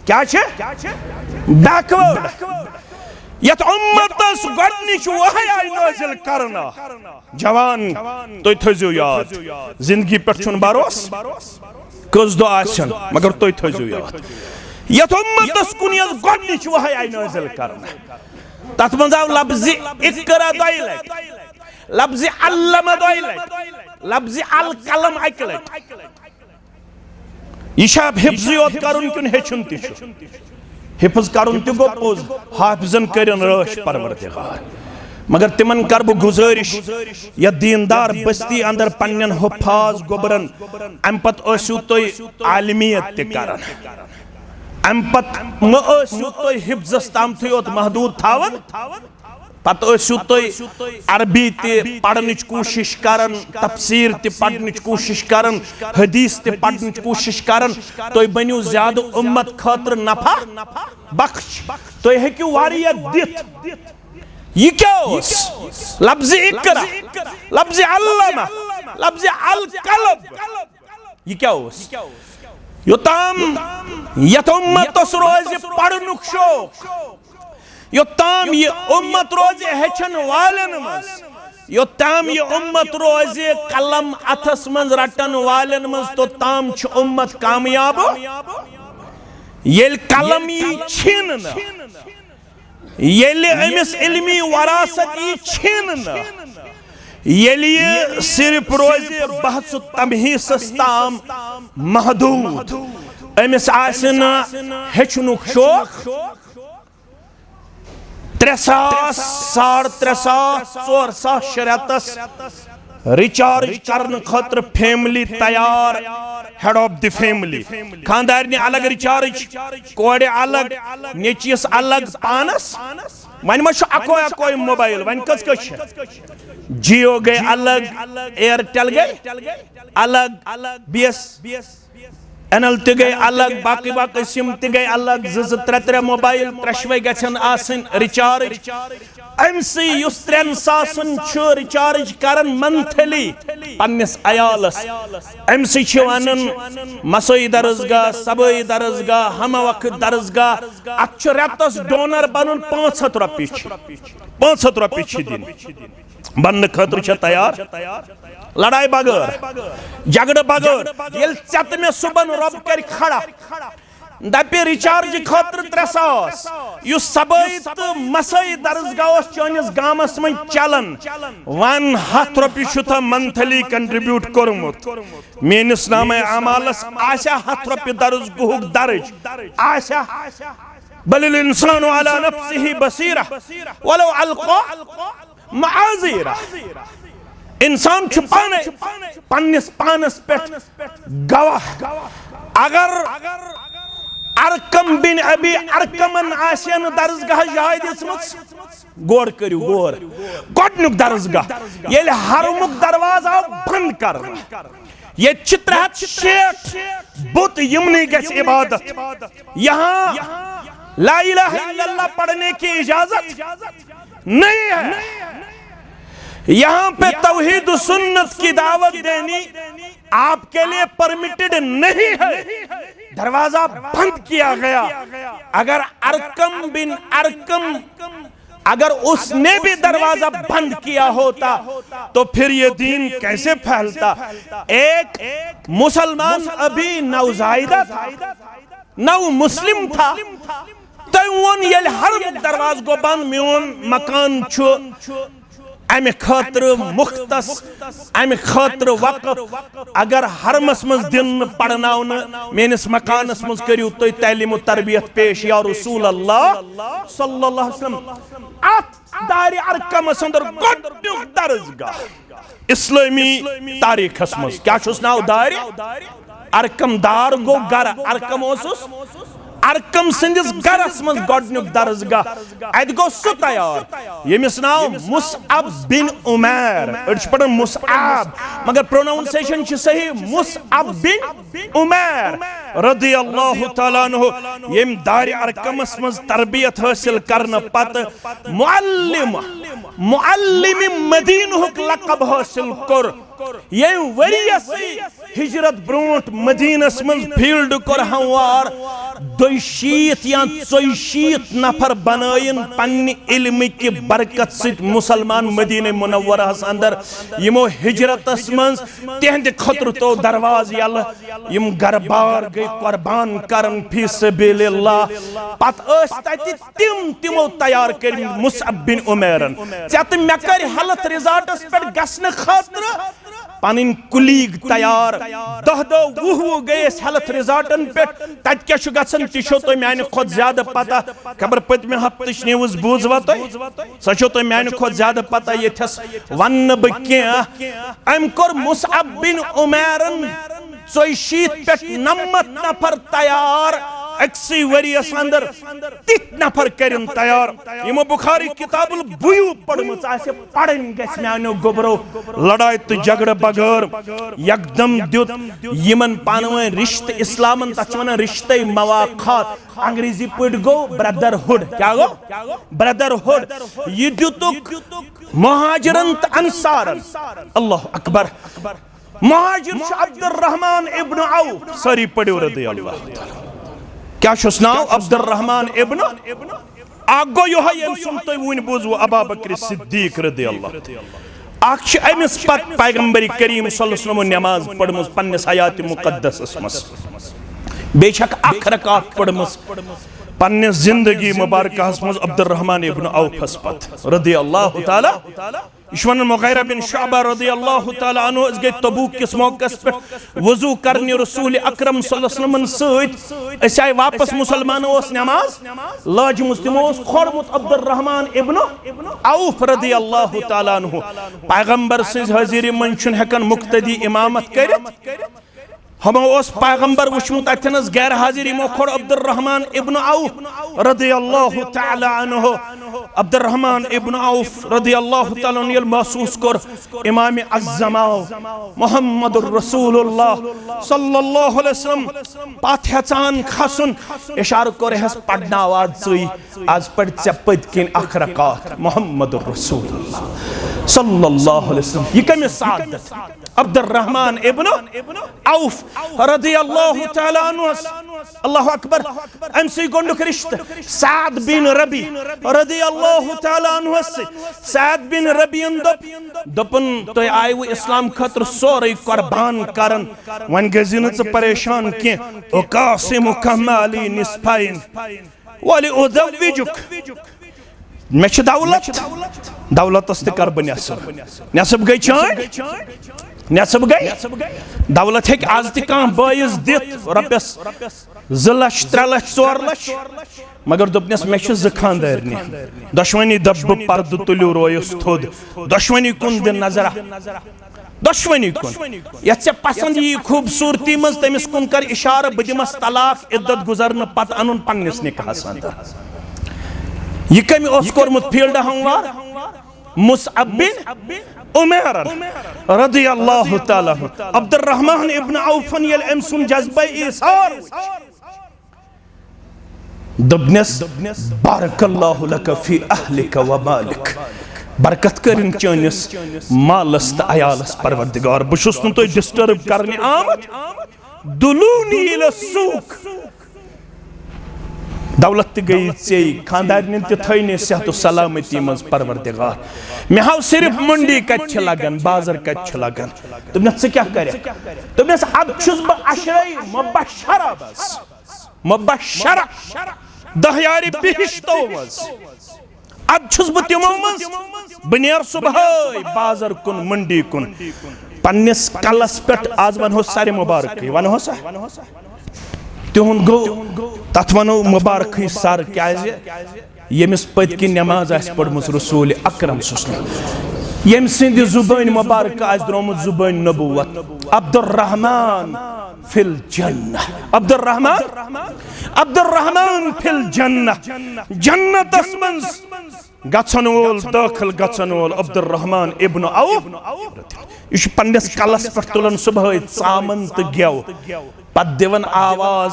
क्या बैकवर्ड यत उम्मतस गडनिच वही आई नाजिल करना जवान तुय थजो याद जिंदगी पे भरोस कस दो आसन मगर तुय थजो याद यत उम्मतस कुन गडनिच वही आई नाजिल करना तथ मज आव लफ्ज़ इक़रा दय लट लफ्ज़ अल्लम दय लट लफ्ज़ अल कलम अक लट यह हिफ्ज़ योत करुन किन हेचुन ति हिफ्ज़ करुन ति गो पोज हाफिजन करन रश परवरदिगार मगर तिमन कर बह गुजारिश या दीनदार बस्ती अंदर पन्नन हुफाज गोबरन अम पत आसु तुय आलमियत ते करन अम पत म आसु तुय हिफ्ज़स तामथि योत महदूद थावन पत आसु तुय अरबी ते पढ़निच कोशिश करन तफसीर ते पढ़निच कोशिश करन हदीस ते पढ़निच कोशिश करन तुय बनियो ज्यादा उम्मत खातिर नफा बख्श तुय हेकियो वारिया दित ये क्या लफ्ज़ इक़रा लफ्ज़ अल्लमा लफ्ज़ अल कलब ये क्या योताम यत उम्मतस रोज़ पढ़नुक शौक योताम ये उम्मत रोज़ हेचन वालन मज योताम ये उम्मत रोज़ कलम अथस मज रटन वालन मज तो ताम छ उम्मत कामयाब येल कलम ये छिन न येले अमिस इल्मी वरासत ये छिन न येले सिर्फ रोज़ बहस तमहीसस ताम महदूद अमिस आसन हेचनुक शौक 3,000 3,500 4,000 शरतस रिचार्ज करने खातिर फैमिली तैयार हेड ऑफ द फैमिली खानदारनी अलग रिचार्ज कोड़े अलग नेचियस अलग पानस वन मा अको मोबाइल वन कस जियो गए अलग एयरटेल गए अलग बीएस एनएल ते गए अलग बाकी बाकी सिम ते गए अलग 2-3 मोबाइल त्रशवे गछन आसन रिचार्ज अमसी युस 3,000 रिचार्ज करन मंथली पन्निस अयालस अमसी वनन मसोई दरसगाह सबई दरसगाह हम वक्त दरसगाह अच रतस डोनर बनन 500 रुपये 500 रुपये दिन बन खतर तैयार लड़ाई बगैर झगड़ बगैर ये मे सुबह रब कर खड़ा दपे रिचार्ज खतर 3,000 युस सबई तो मसई दरसगाह चनिस गामस में चलन 100 रुपये मंथली कंट्रीब्यूट कोरमुत मेनिस नाम अमालस आशा 100 रुपये दरसगाह दर्ज आशा बलिल इंसानु अला नफ्सिही बसीरा वलो अलका माज़ीरा इंसान छुपाने पन्निस पानस पे गवाह अगर अरकम बिन अबी अरकमन आशन दरसगाह जाय दिसमस गोर करियो गोर गोडनुक दरसगाह येले हरमुक दरवाजा बंद कर ये चित्रहत शेख बुत यमनी गस इबादत यहाँ ला इलाहा इल्लल्लाह पढ़ने की इजाजत नहीं है यहाँ पे तौहीद सुन्नत की दावत देनी आपके लिए परमिटेड नहीं है दरवाजा बंद किया गया अगर अरकम बिन अरकम अगर उसने भी दरवाजा बंद किया होता तो फिर ये दीन कैसे फैलता एक मुसलमान अभी नवजायदा था नव मुस्लिम था तवन ये हर दरवाज गो बंद मोन मकान अमे खतर मुख्तस अमे खतर वक़्त अगर हरमस मज दिन पढ़नावन मेनिस मकानस मज करियो तुम तालीम तरबियत पेश या रसूल अल्लाह सल्लल्लाहु अलैहि वसल्लम अत दार अरकमस अंदर गोडनुक दरसगाह इस्लामी तारीखस मज क्या छुस नाव दार अरकम दार गो गर अरकम ओसुस अरकम सिंदिस गरस मज गोडनुक दरसगाह अत गो सु तैयार यमिस नाव मुसअब बिन उमैर अछ पढ़न मुसअब मगर प्रोनाउंसिएशन छ सही मुसअब बिन उमैर रदियल्लाहु तआला अन्हु यम दार अरकमस मज तरबियत हासिल करन पत मुअल्लिम मदीनहुक लक़ब हासिल कर ये वरियस हिजरत ब्रोट मदीनस मज फील्ड कर हमवार 200 या 240 नफर बनायन पन्ने इल्म की बरकत सित मुसलमान मदीने मुनव्वरहस अंदर यमो हिजरतस मंज तिहंद खतर तो दरवाज यल यम गरबार गई कुर्बान करन फी सबिलिल्लाह पत अस तति तिमो तैयार कर मुसअब बिन उमैरन चत मे कर हेल्थ रिजॉर्ट्स पे गसन खातिर पन कुलीग तैयार 10 गए हेल्थ रिजॉर्टन पे तत क्या गसन तो तुम माने खुद ज्यादा पता खबर पतमे हफ्तच न्यूज बूजवा सो तुम माने खुद ज्यादा पता यथस वन बह कह अम कोर मुसअब बिन उमैरन 40 पे 90 नफर तैयार अक्सी वरियस अंदर तित नफर करिन तैयार यमो बुखारी किताबुल बुयू पढ़मुच आसे पढ़न गस म्यानो गोबरो लड़ाई तो झगड़ बगैर एकदम द्युत यमन पानवे रिश्ते इस्लामन तचवन रिश्ते मवाखात अंग्रेजी पढ़ गो ब्रदरहुड क्या गो ब्रदरहुड ये द्युतुक मुहाजिरन त अंसारन अल्लाह अकबर मुहाजिर अब्दुर्रहमान इब्न औफ सारी पढ़ो रदी अल्लाह ताला क्या नाव अब्दुर्रहमान इब्न आगो यो है सुन तो वन बोझो अबू बकर सिद्दीक रदी अल्लाह आख अमिस पत पैगंबर करीम सल्लल्लाहु अलैहि वसल्लम नमाज पढ़मस पन्नस हयात मुकद्दस मस बेशक अख रकात पढ़मस पन्ने जिंदगी मुबारक मस अब्दुर्रहमान इब्न औफ पत रदी अल्लाह ताला इश्वन मुगैरा बिन शुअबा रदी अल्लाह ताला अन्हु गए तबूक किस मौकस पे वजू करने रसूल अकरम सल्लल्लाहु अलैहि वसल्लम सत अस आए वापस मुसलमान नमाज लाज मुस्लिमो खोरमुत अब्दुर्रहमान इब्न औफ रदी अल्लाह ताला अन्हु पैगंबर सिंज हाजिरी मन छुन हेकन मुक्तदी इमामत करित हमो उस पैगंबर वुचमुत अथनस गैर हाजिर यमो खोर अब्दुर्रहमान इब्न औफ रदी अल्लाह ताला अन्हु अब्दुर्रहमान इब्न औफ रदी अल्लाह ताला अन्हु महसूस कर इमाम अज़्ज़मा मुहम्मदुर रसूलुल्लाह सल्लल्लाहु अलैहि वसल्लम पाथ हचान खसुन इशारा कर हस पढ़ना आवाज सई आज पढ़ चपत किन अख रकात मुहम्मदुर रसूलुल्लाह सल्लल्लाहु अलैहि वसल्लम ये कम सादत अब्दुर्रहमान इब्न औफ रदी अल्लाह ताला अन्हु अल्लाह अकबर अमसी गोंडुक रिश्त साद बिन रबी रदी अल्लाह ताला अन्हु साद बिन रबी दपन तो आयु इस्लाम खतर सोरे कुर्बान करन वन गजिन परेशान के ओ कासिम कमाली निस्फाइन वली उदविजुक मे दौलत कर नसब गई चान नसब गई दौलत हेक आज तह बायस दित रपस 2 लाख 3 लाख 4 लाख मगर दोपनस मे खानदारनी दशवनी दब पर्द तुलु रोयस थोद दशवनी कुन दिन नजरा दशवनी कुन ये पसंद यी खूबसूरती मज तमिस कुन कर इशारा बह दिमस तलाक इद्दत गुजरन पत अनुन पन्निस निकाहस अंदर ये कमी ओस कोरमुत फील्ड हमवार मुसअब बिन उमैर रदी अल्लाह ताला अब्दुर्रहमान इब्न औफ यल अमसुन जज्बा ईसार दबनस बारकल्लाहु लक फी अहलिक व मालिक बरकत करिन चनिस मालस त अयालस परवरदिगार बुशुस न तो डिस्टर्ब करने आमत दुलूनी इल सूक दौलत गई चे खानदारन थे सेहत सलामती मज परवरदिगार मे हाव सिर्फ मंडी कत लगन बाजार कत लगन दोपनस क्या कर दोपनस अब बह अशरई मुबशरा बस मुबशरा 10 यारी बिहिश्तो मज अब बह तिमो मज बह नेर सुबह बाजार कुन मंडी कुन पन्निस कलस पे आज वनो सारे मुबारक वनो सा तिहुन गो तथ वनो मुबारक सर क्या यमिस पत कि नमाज पढ़मुस रसूल अकरम यम सिंद जुबान मुबारक द्रोमुत जुबान नबुवत अब्दुर्रहमान फिल जन्नह अब्दुर्रहमान फिल जन्नह जन्नत मज गछन वोल दाखिल गछन वोल अब्दुर्रहमान इब्न औफ यह पन्निस कलस पे तुलन सुबह चामन तो गेव पत दिवन आवाज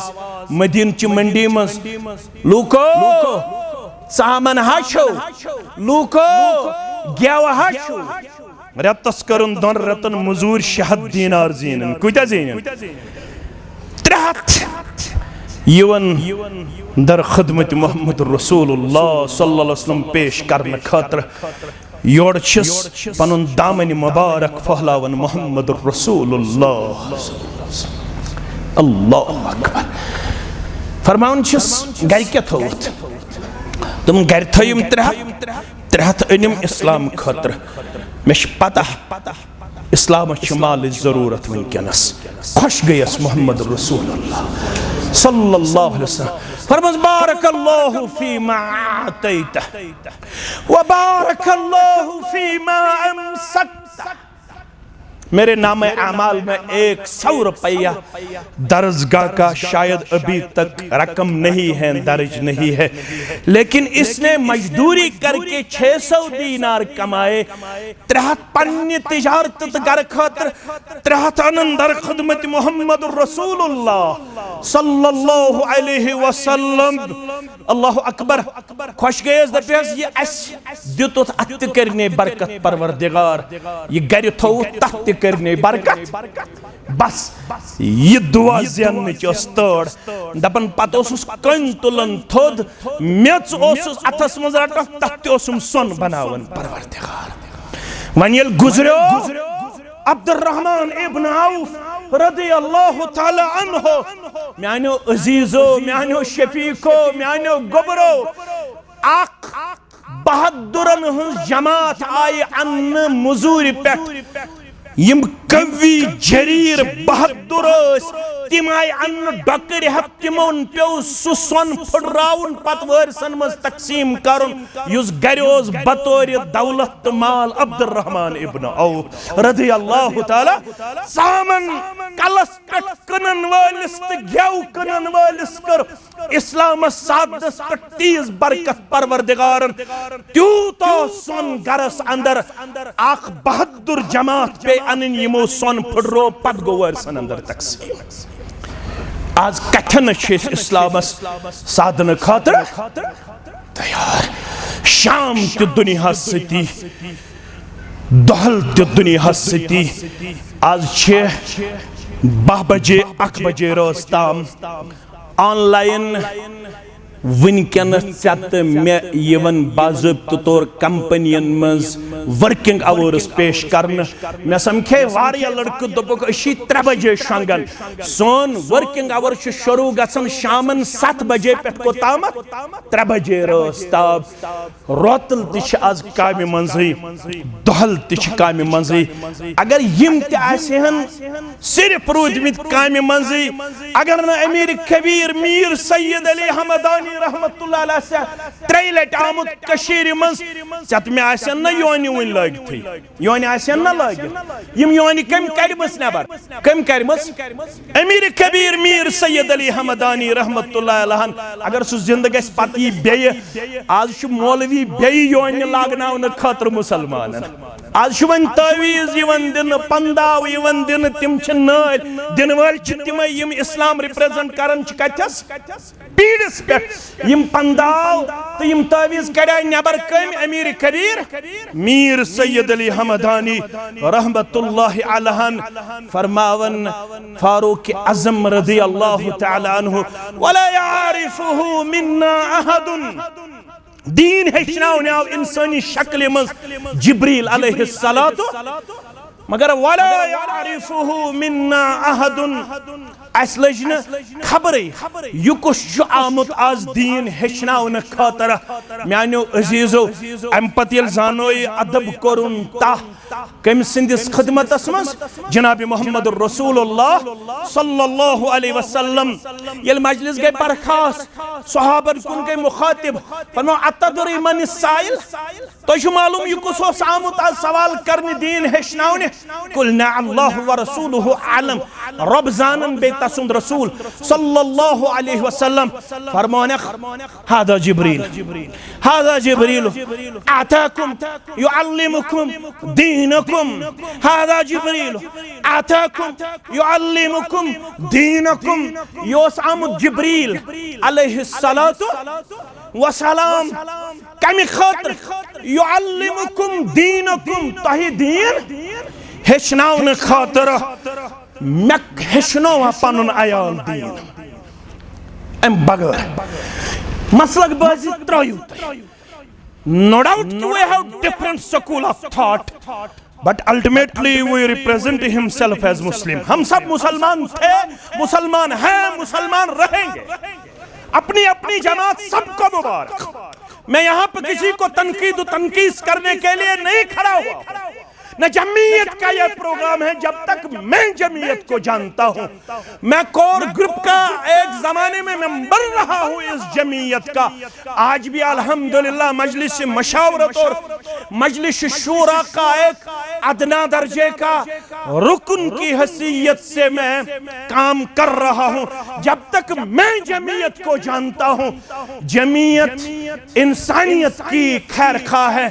मदीन ची मंडी मज लूको चामन हाशो लूको गेव हाशो रतस करुन 2 रतन मजूर 600 दीनार जीनन कुता जीनन 300 यवन दर खदमत मोहम्मद रसूलुल्लाह सल्लल्लाहु अलैहि वसल्लम पेश करने खातर योर पनुन दामन मुबारक फहलावन मोहम्मद रसूलुल्लाह अल्लाह अकबर फरमान गर क्या थोत तुम गर थयम 3 अनिम इस्लाम खतर मे पता इस्लाम माल जरूरत वनकस खुश गयस मोहम्मद रसूलुल्लाह सल्लल्लाहु अलैहि वसल्लम फरमास बारकल्लाहु फीमा आतैता व बारकल्लाहु फीमा अमसकता। मेरे नाम अमाल में 100 रुपया दर्जगाह का शायद अभी तक रकम नहीं है, दर्ज नहीं है, लेकिन इसने मजदूरी करके 600 दीनार कमाए। 3 पन्ने तिजारत कर खातर 3 अनंदर खिदमत मोहम्मद रसूलुल्लाह सल्लल्लाहु अलैहि वसल्लम। अल्लाह अकबर खुश गयस दपस ये दितुत अत करने बरकत परवरदिगार, ये गर थो तत करने बरकत। बस ये दुआ जन तड़ दपन पत कन तुलन थोद मेच अथस मज रटन तथ सोन बनावन परवरदिगार। वन येल गुजरो अब्दुर्रहमान इब्न औफ रदियल्लाहु तआला अन्हु, म्यानो अजीजो म्यानो शफीको म्यानो गोबरो आख बहादुरन हंस जमात आय अन्न मुजूरी पे यम कवि जरीर बहादुर तिम आय अन्न डकर हेत तिमोन पे सुन फुटराउन पत वरसन मज तकसीम करन युस गर ओस बतौर दौलत माल अब्दुर्रहमान इब्न औफ रदियल्लाहु तआला सामन कलस पे कनन वालिस त गेव कनन वालिस कर इस्लाम सादस पे 30 बरकत परवरदिगारन त्यूतो सोन गरस अंदर आख बहादुर जमात पे अनन यमो सोन फुटरो पत गो वरसन अंदर तकसीम। आज कथन इस्लाम साधन खातर तैयार, शाम तो दुनिया सती दहल तो दुनिया सती आज 12 बजे 1 बजे रोज ताम ऑनलाइन वनकन मे यवन बाज़ाब्त तौर कंपनियन मज वर्किंग आवर्स पेश करने। मे समखे वारिया लड़के दोपक 3 बजे शंगन सोन वर्किंग आवर शुरू गसन शामन 7 बजे पे कोताम 3 बजे रोज ताब रोतल तिश आज काम मंजी दहल तिश काम मंजी। अगर यम तहन सिर्फ रूदमित काम मंजी, अगर न अमीर कबीर मीर सैयद अली हमदानी रहमतुल्लाह अलैह से 3 लट आमुत कशीर मज चत में आसन न योनि वन लगित योनि आसन न लगित यम योनि कम करमस नबर कम करमस अमीर कबीर मीर सैयद अली हमदानी रहमतुल्लाह अलैह। अगर सु जिंद गस पति बे आज छु मौलवी बे योनि लागनावन खतर मुसलमान आज वन तवीज यवन दिन पंदाव यवन दिन तिम छ नल दिन वाल छ तिम यम इस्लाम रिप्रेजेंट करन छ कथस पीड़स पे यम पंदाव तो यम तवीज कड़ा नबर कम अमीर कबीर मीर सैयद अली हमदानी रहमतुल्लाह अलैह फरमावन फारूक आजम रज़ियल्लाहु तआला अन्हु वला यारिफुहु मिन्ना अहदुन। दीन हेचनावन आव इंसानी शक्ल मज जिब्रील अलैहिस्सलातु मगर वला यारिफुहु मिन्ना अहदुन अस लज न खबर यह कुछ आमुत आज दीन हेचनावन खातर। म्यानो अजीजो अम पत जानो अदब कोरुन ताह कम सिंदिस खिदमतस मज जनाब मोहम्मद रसूलुल्लाह सल्लल्लाहु अलैहि वसल्लम ये मजलिस गए बरखास सहाबन कुन गए मुखातिब फरमा अतदरी मन साइल तो मालूम यह कुछ आमुत आज सवाल करने दीन हेचनावन कुल ना अल्लाह व रसूलुहु आलम रब जानन बे तसुंद रसूल सल्लल्लाहु अलैहि वसल्लम फरमाने हादा जिब्रील आताकुम युअल्लिमुकुम दीनकुम हादा जिब्रील आताकुम युअल्लिमुकुम दीनकुम योस आमुद जिब्रील अलैहिस्सलातु वसलाम कमी खातर युअल्लिमुकुम दीनकुम तही दीन हेचनावन खातर मे हेचनो पन अयाल दीन अम बगैर मसलक बाजी त्रयू no doubt we have different school of thought but ultimately we represent himself as Muslim. हम सब मुसलमान थे, मुसलमान हैं, मुसलमान रहेंगे. अपनी अपनी जमात सबको मुबारक. मैं यहाँ पे किसी को तनकीद करने के लिए नहीं खड़ा हुआ. न जमीयत का यह प्रोग्राम है. जब तक मैं जमीयत को जानता हूं, मैं कोर ग्रुप का एक जमाने में मेंबर रहा हूं इस जमीयत का. आज भी अल्हम्दुलिल्लाह मजलिस मशावरत और मजलिस शूरा का एक अदना दर्जे का रुकन की हैसियत से मैं काम कर रहा हूं. जब तक मैं जमीयत को जानता हूं, जमीयत इंसानियत की खैर खा है,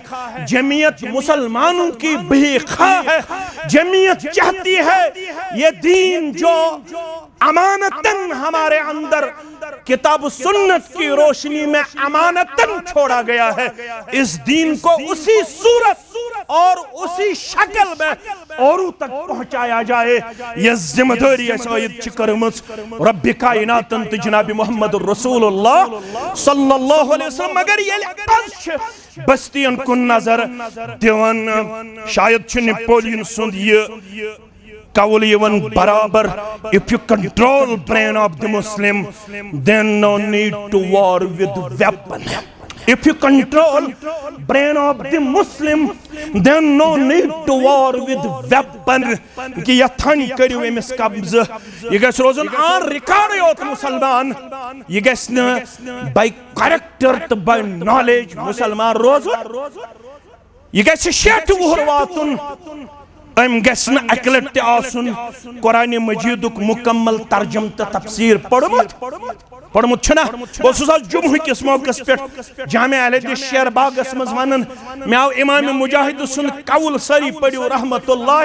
जमीयत मुसलमानों की भी खा है. जमीयत चाहती है ये दीन जो अमानतन हमारे अंदर किताब सुन्नत की रोशनी में अमानतन छोड़ा गया है, इस दीन को उसी सूरत और उसी शक्ल में औरों तक पहुंचाया जाए. यह जिम्मेदारी शायद करमच रब्बे कायनातन तो जनाब मोहम्मद रसूलुल्लाह सल्लल्लाहु अलैहि वसल्लम. मगर ये बस्तियन कुन नजर दिवन शायद नेपोलियन सुंद ये कवल यवन बराबर. If you control brain of the Muslim, then no need to war with weapon. If you control brain of the Muslim, then no need to war with weapon. कि यथन करियो एमिस कब्ज. ये गस रोजन आन रिकॉर्ड योत मुसलमान. ये गस न by character तो by knowledge मुसलमान रोजन. ये गस शेट वुहर वातुन. अम गसन अकलट आसुन कुरान मजीदुक मुकम्मल तर्जुम तो तफसीर पढ़मुत छना. बस जुम्ह किस मौकस पे जामे अहले शेर बागस मज वनन मे आव इमाम मुजाहिद सुन कौल सरी पढ़ियो रहमतुल्लाह.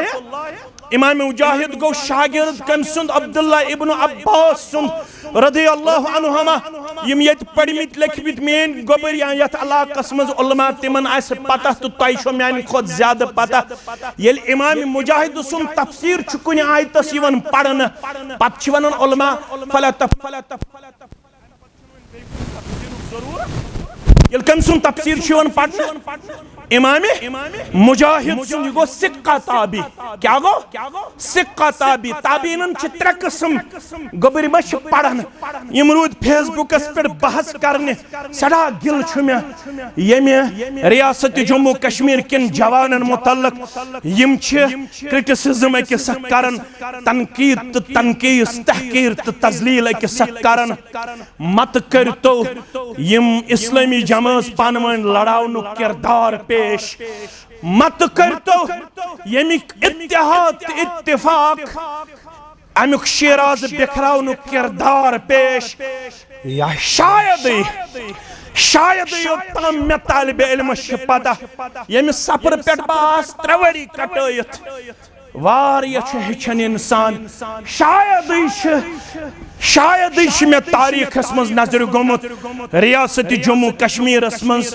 इमाम मुजाहिद गो शागिर्द कम सुन अब्दुल्ला इब्न अब्बास सुन रदियल्लाहु अन्हुमा. यम यत पढ़मित लिखमित मेन गोबर या यत इलाकस मज उलमा तिमन आस पता तो तय छो म्यान खुद ज्यादा पता. येल इमाम मुजाहिद सुन तफसीर छु कुन आयतस यवन पढ़न पत छ वनन उलमा फला येल कम सुन तफसीर छ यवन पढ़न. इमाम मुजाहिद सुन गो सिक्का ताबी. क्या गो सिक्का ताबी. ताबीनन छ त्रे किस्म गोबर मश पढ़न. यम रूद फेसबुकस पे बहस करने सड़ा गिल छु मे यमे रियासत जम्मू कश्मीर किन जवानन मुतल्लक यम छ क्रिटिसिज्म अकिस करन, तनकीद तनकीस तहकीर तजलील अकिस करन. मत करतो यम इस्लामी जमात पानवन लड़ावनु किरदार पेश मत करतो यमिक इत्तेहाद इत्तेफाक अमुक शिराज बिखरावनु किरदार पेश. या शायद योताम मे तालिब इल्म पता यमि सफर पे बास त्रेवरी कटयत वारिया हेचन इंसान. शायद मे तारीखस मज नजर गोमुत रियासत जम्मू कश्मीर मज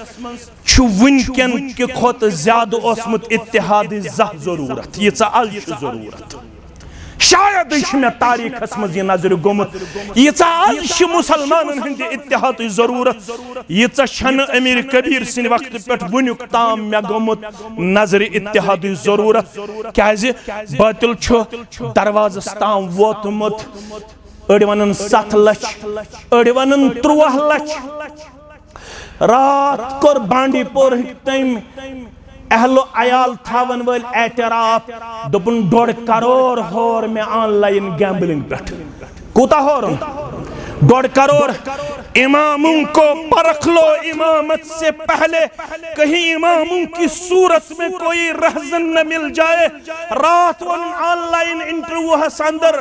वनकन कि खुद ज्यादा ओसमुत इत्तेहाद जह जरूरत यीच अल जरूरत. शायद मे तारीखस मज नजर गोमुत यीच अल मुसलमान हंद इत्तेहाद जरूरत. यीच अमीर कबीर सिंह वक्त पे वनुक ताम मे गोमुत नजर इत्तेहाद जरूरत. क्या बातिल दरवाजस ताम वोतमुत. अड़ वन 7 लाख, अड़ वन 13 लाख. रात कोर बांडीपोर तम अहलो अयाल थावन वल एतराफ दोपन 1.5 करोड़ होर में ऑनलाइन गैम्बलिंग पे. कोता होर 1.5 करोड़. इमामों को परख लो इमामत से पहले, कहीं इमामों की सूरत में कोई रहजन न मिल जाए. रात वन ऑनलाइन इंटरव्यू हसंदर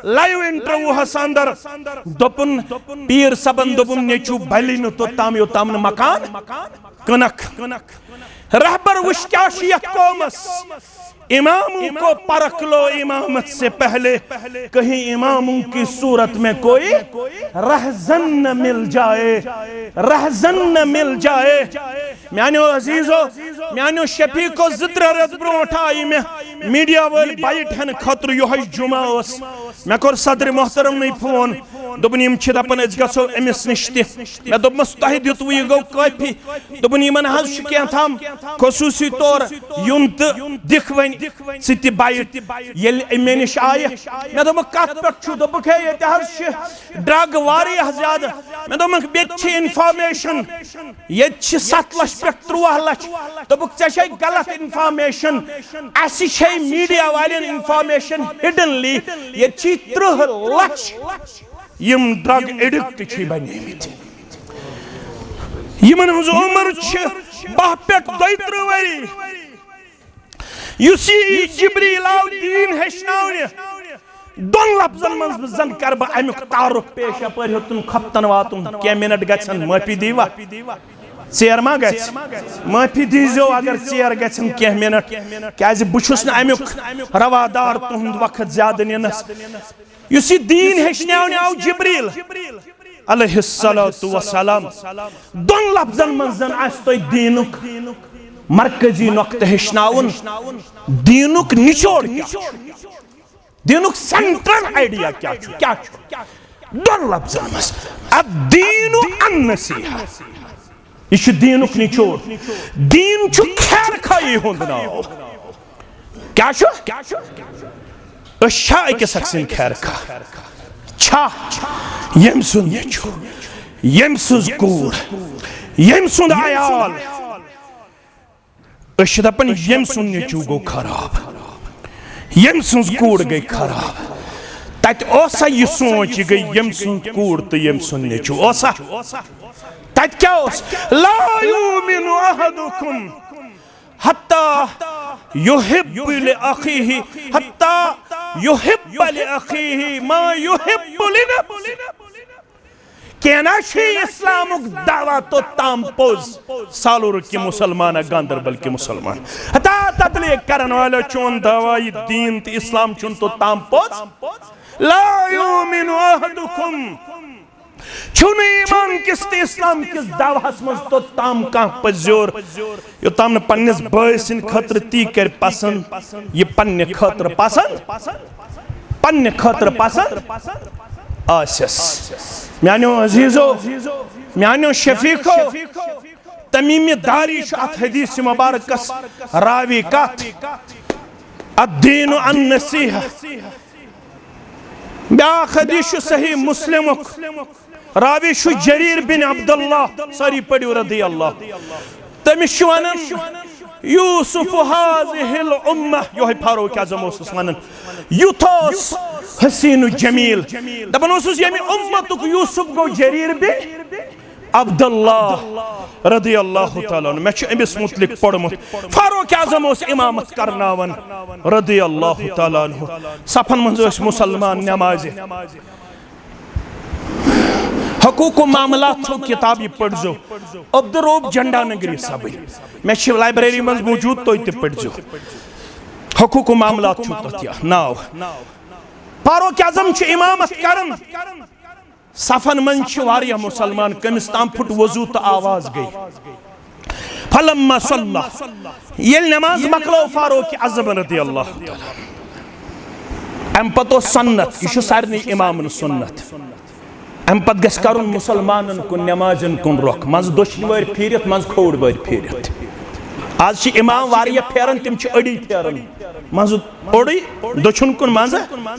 लाइव इंटरव्यू हसंदर दोपन पीर सबन दोपन नेचू भलिन तो ताम यो ताम मकान कनक. रहबर वश्काशियत कौमस इमामों को परख लो इमामत से पहले, कहीं इमामों की सूरत में कोई रहजन न मिल जाए, रहजन न मिल जाए. म्यानो अजीजो म्यानो शफीको जित्र रत ब्रोट आई में मीडिया वाल बाइट हन खतर यो जुमा मे कोर सदर मोहतरम ने फोन दोपन यम छ दपन अस गसो अमिस निश ते मे दोपमस तह दितु यह गो काफी दोपन यमन हज छ केथाम खसूसी तौर युन तो दिख वन सि बाइट ये मे निश आय मे दोप कत पे दोपक हे ये हज ड्रग वारियाह ज्यादा मे दोपक बे इन्फॉर्मेशन ये 7 लाख पे 13 लाख दोपक ऐ गलत इन्फॉर्मेशन अस मीडिया वाले इन्फॉर्मेशन हिडनली ये 30 लाख यम ड्रग एडिक्ट बनेमित यमन हज उम्र 12 पे 32 वरी जिब्रील आव दीन हेचनावने दोन लफ्जन मज जन कर बह अमुक तारुफ पेश अपर हेतुन खपतन वातुन क्या मिनट गन माफी दीवा चेर मा माफी दीजो अगर चेर गन क्या मिनट क्या बहुस अमुक रवादार तुंद वक्त ज्यादा निनस युस दीन हेचनावने आव जिब्रील अलैहिस्सलातु वस्सलाम दोन लफ्जन मज जन आस तो दीनुक मरकजी नुक्त हेचनावन दीनुक निचोड़ दीनुक सेंट्रल आइडिया क्या दोन लफ्जन मज अद्दीनु अन्नसीहा यह दीनुक निचोड़ दीन खैर खाई हुंद नाव क्या अकिस अक्सिन खैर खा यम सुन नेचु यम सुज कूर यम सुन आयाल दपन यम सुन नेचु गो खराब यम सुज कूर गई खराब तत यह सोच गई यम सुन कूर तो यम सुन नेचु तत क्या ला युमिनु अहदुकुम हत्ता युहिब्बु लिअखीहि हत्ता युहिब्बु लिअखीहि मा युहिब्बु लिनफ्सिहि कहना इस्लामुक दावा तो ताम पोज सालूर के मुसलमान गांदरबल के मुसलमान हता तबलीग करन वाले चोन दावा ये दीन तो इस्लाम चुन तो ताम पोज ला युमिनु अहदुकुम छुन ईमान किस इस्लाम किस दावास मज तो ताम का पजोर यो ताम न पन्नस बयसिन खतर ती कर पसंद ये पन्ने खतर पसंद आसस म्यानो अजीजो म्यानो शफीको तमीम दारी अत हदीस मुबारकस रावी कत अद्दीनु अन्नसीहा ब्या हदीस सही मुस्लिम रावी जरीर बिन अब्दुल्लाह सारी पढ़ियो रदी अल्लाह तमिश वनन यूसुफ हाज़िहिल उम्मह यो फारूक आज़म ओसुस वनन युथोस हसीन जमील दपन ओसुस यमी उम्मतुक यूसुफ गो जरीर बिन अब्दुल्लाह रदी अल्लाह तआला मैं अमिस मुतलिक पढ़मुत फारूक आज़म ओस इमामत करनावन रदी अल्लाह तआला सफन मंज मुसलमान नमाज़ हकूक मामलात छो किताब पढ़ो अब्दुर्रऊफ झंडा नगरी सब मे लाइब्रेरी मज मौजूद तो पढ़ो हकूक मामलात छो तथ नाव फारूक आज़म इमामत करन सफन मन वारिया मुसलमान कमिस ताम फुट वजू तो आवाज गई फलम्मा सल्ला ये नमाज मकलो फारूक आज़म रदी अल्लाह तआला अम पतो सुन्नत यह सारे इमामन सुन्नत अम पत गस करुन मुसलमानन कुन नमाजन कुन रुख मज दोशन वर फिरत मज खोड़ वर फिरत आज इमाम वारिया फेरन तिम अड़ी फेरन मज ओड़ी दोशन कुन मज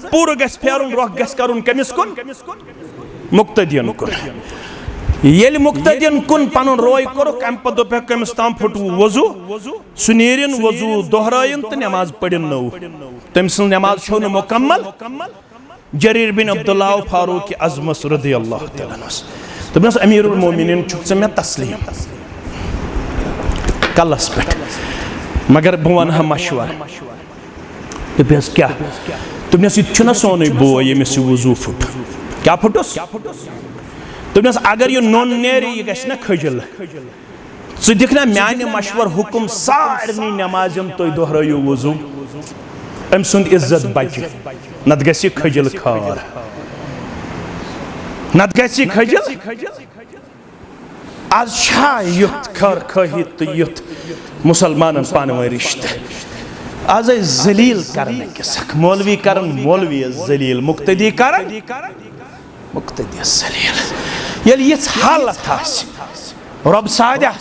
पूर गस फेरन रुख गस करुन कमिस कुन मुक्तदियन कुन येल मुक्तदियन कुन पनुन रोय करो अम पत दोप कमिस ताम फुट वजू सुनीरिन वजू दोहरायन तो नमाज पड़िन नौ तम सन नमाज छो न मुकम्मल जरीर बिन अब्दुल्लाह फारूक अज़मस रदी अल्लाह तआला दोपस अमीरुल मोमिनीन छुक मे तस्लीम कलस पे मगर बह वन मशवर दोपस क्या दोपस यह सोन बो यमिस वजू फुट क्या फुटस दोपस अगर यह नोन नेरी यह गस खजल स दिखना म्यान मशवर हुकुम सारनी नमाजन तुम दोहरायु वजू अम सुंद इज्जत बचे नत गसी खजल खार नत गसी खजल आज युथ खर खहित तो युथ मुसलमान पानव रिश्ते आज जलील करने के सक मौलवी करन मौलवी जलील मुक्तदी करन मुक्तदी सलील येल ये हालत रब सादा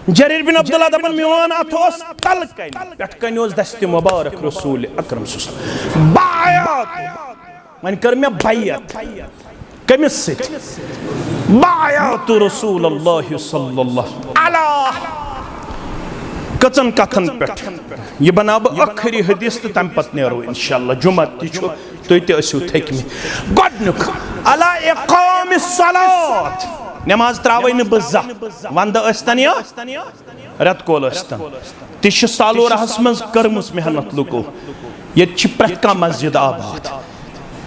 जरीर बिन अब्दुल्ला दपन मियोन अथोस तल कन पेट कन दस्त मुबारक रसूल अकरम बायात मन कर मे बैयत कमिस सत बायात रसूल अल्लाह सल्लल्लाहु अला कचन कथन पे यह बना अखरी हदीस तो तम पत नेरो इंशाअल्लाह जुमा तुम तसो थकमि गोडनुक अला इकामिस सलात नमाज त्रावे न बजा वंद अस्तन या रत कोल अस्तन तिश सालोरहस मज करमस मेहनत लुको ये प्रत का मस्जिद आबाद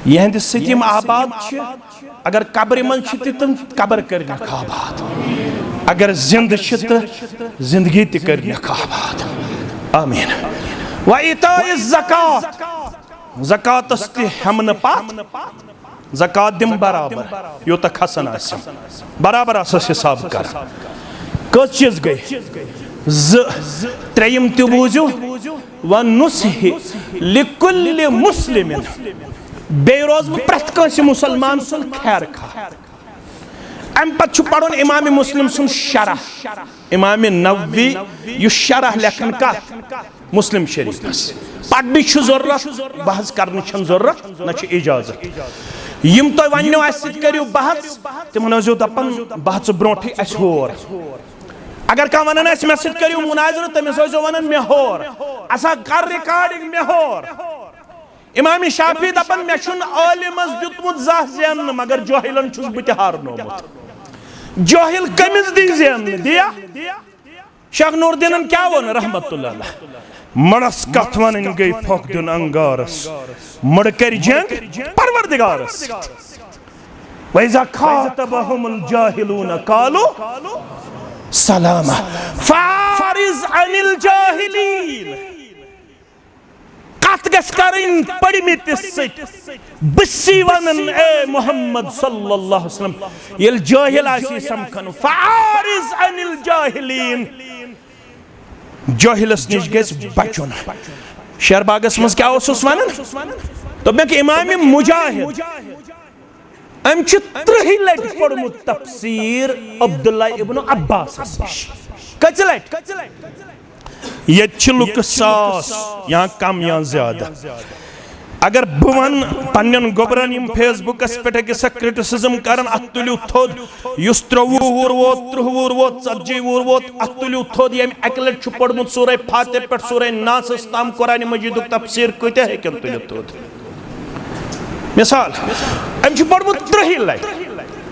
यहंद सतिम आबाद अगर कब्र मन तम कब्र कर आबाद अगर जिंद तो जिंदगी कर आबाद आमीन व इताए ज़कात ज़कात हम पात ज़कात दिम बराबर योत खसन बराबर हिसाब कर कस चीज गई त्रेयम तूजू व नुसहि लिकुल्लि मुस्लिमिन बे रोज प्रत कंस मुसलमान सुन खैर खा अम पत पढ़न इमाम मुस्लिम सुन शरह इमाम नववी यु शरह लेखन का मुस्लिम शरीफ पट भी जरूरत बहस कर जरूरत न इजाजत यम तुम वनो करो बहस तम वो दपान बहस ब्रोटे होर अगर कह वन मे सो मुनाजर तमिस वन मे होर असा कर रिकॉर्डिंग मे होर इमाम शाफी दपान मे आलिमस दितमुत जह जैन मगर जोहिलन बह हारनोमुत जोहिल कमिस दी जैन दिया शेख नूरदीन क्या वन रहमतुल्लाह मड़स कथ वन गई फोक दिन अंगारस मड़ कर जंग परवरदिगारस वैजा खातबहुमुल जाहिलून कालू सलामा फारिज अनिल जाहिलीन कत गस करन पड़मितिस बसी वनन ए मोहम्मद सल्लल्लाहु अलैहि वसल्लम येल जाहिल आसी समखन फारिज अनिल जाहिलीन जाहिलस निश गस बचुन शेरबागस मज क्या वन तो मे इमाम मुजाहिद अम 30 लट पढ़मुत तफसीर अब्दुल्ला इब्न अब्बास कच लट ये लुक सास यहाँ कम या ज्यादा अगर बह वन पन्न गोबरन फेसबुकस पे क्रिटिसिज्म कर तुलु थोद 23 वुर वोत 30 वुर वोत 40 वुर वोत तुलु थोद यम एक लट पढ़मुत सूरह फातिह पे सूरह नास ताम कुरान मजीद तफसीर कत हेकन तुलु थोद मिसाल अम पढ़मुत 30 लट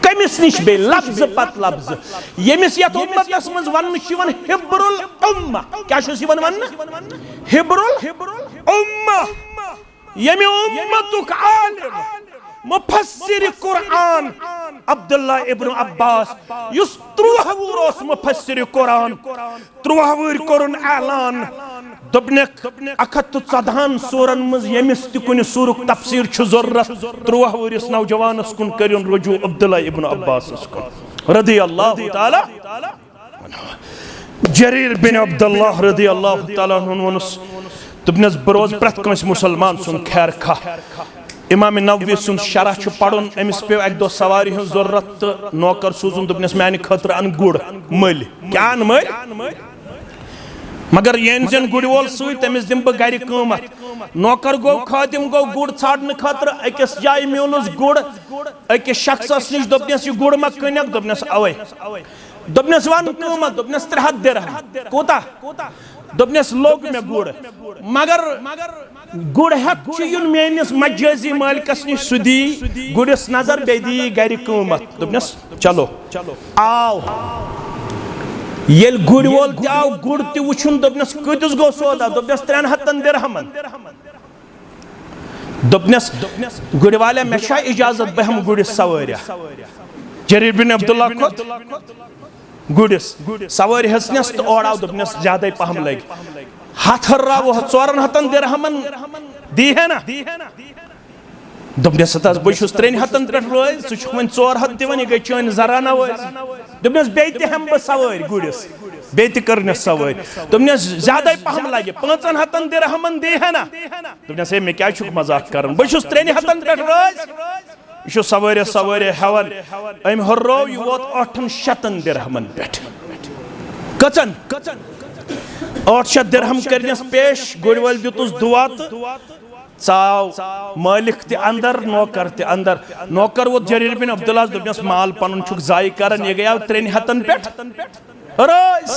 कमिस निश बे लफ्ज पत लफ्ज यमिस यत उम्मतस मज वन हिब्रुल उम्मा क्या वन हिब्रुल उम्मा यमि उम्मतुक आलिम मुफस्सिर कुरान अब्दुल्ला इब्न अब्बास युस 30 वुर मुफस्सिर कुरान 30 वुर करन ऐलान दबने 114 सूरन मज यमिस कुन सूरुक तफसीर छु जरूरत 30 वुरिस नौजवानस कुन करिन रुजू अब्दुल्ला इब्न अब्बास कुन रदी अल्लाह ताला जरीर बिन अब्दुल्ला रदी अल्लाह ताला वनस दपनस बरोज प्रत कंस मुसलमान सुन खैर खा इमाम नववी सुन शरह पढ़न अमिस पे एक दो सवारी हन जरूरत तो नौकर सूजुन दपनस माने खतर अन गुड़ मल क्या अन मल मगर येन जन गुड़ वोल सुई तमिस दिम बह गर कीमत नौकर गो खादिम गो गुड़ छाड़न खतर अकिस जाय मिलुस गुड़ अकिस शख्सस निश दपनस यह गुड़ मा कनक दपनस अवै दपनस वन कीमत दपनस 300 दिरहम कोता दपनस लोग मे गुड़ मगर गुड़ हेन मेनिस मजाजी मालिकस निश सुदी गुड़स नजर बे दी गर कीमत दपनस चलो आओ येल गुड़ वोल आव गुड़ त वुचुन दपनस कतिस गो सौदा दपनस 300 दिरहमन दपनस गुड़ वाले मे छा इजाजत बहम गुड़स सवारिया जरीर बिन अब्दुल्ला खोत गुड़स सवारी हसनस तो और आव दपनस ज्यादा पहम लग हाथ राव 400 दिरहमन दी है ना दपनस बहुत 300 पे रोज सह 400 दिवन यह गई चन जराना वज दपनस बे हम बह सवारी गुड़स बे करनस सवारी दपनस ज्यादा पहम लगे 500 दिरहमन दी है ना दपनस मे क्या मजाक कर बहुत 300 पे रोज यह सवारे सवारे हेवन अम हर्रो यह वोत 800 दिरहमन पे कचन 800 दिरहम करनस पेश गुड़ वल दितुस दुआ चाव मालिक ते अंदर नौकर ते अंदर नौकर वो जरीर बिन अब्दुल्ला दोपनस माल पनुन छुक जाय करन ये गया 300 पे रोज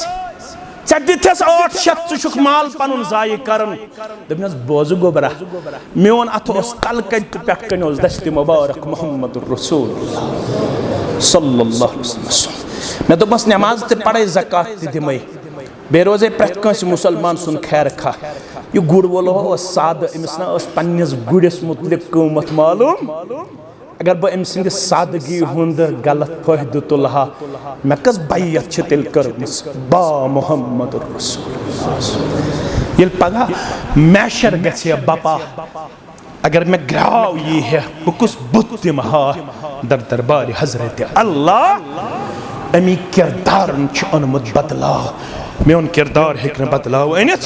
दिथस 800 छुक माल पनुन जाय करन दोपनस बोजु गोबरा मेन अथ तल कट पे कन दस्त मुबारक मोहम्मद रसूल सल्लल्लाहु अलैहि वसल्लम मैं दोपस नमाज ते पढ़े ज़कात ते दिमय बेरोजे प्रत कंस मुसलमान सुन खैर खा यह गुड़ वोलो साद अमिस ना पन्निस गुड़िस मुतलिक क़ीमत मालूम अगर बह अमि सिंद सादगी हुंद गलत फायदे तुलहा मे कस बैयत तेल करमस बा मोहम्मद रसूल ये पगह मैशर गछे बपा अगर मैं ग्राव ये है कुस बुत दिमहा दर दरबार हजरत अल्लाह अमी किरदार अनमुत बदलाव मेन किरदार हेक बदलाव अनित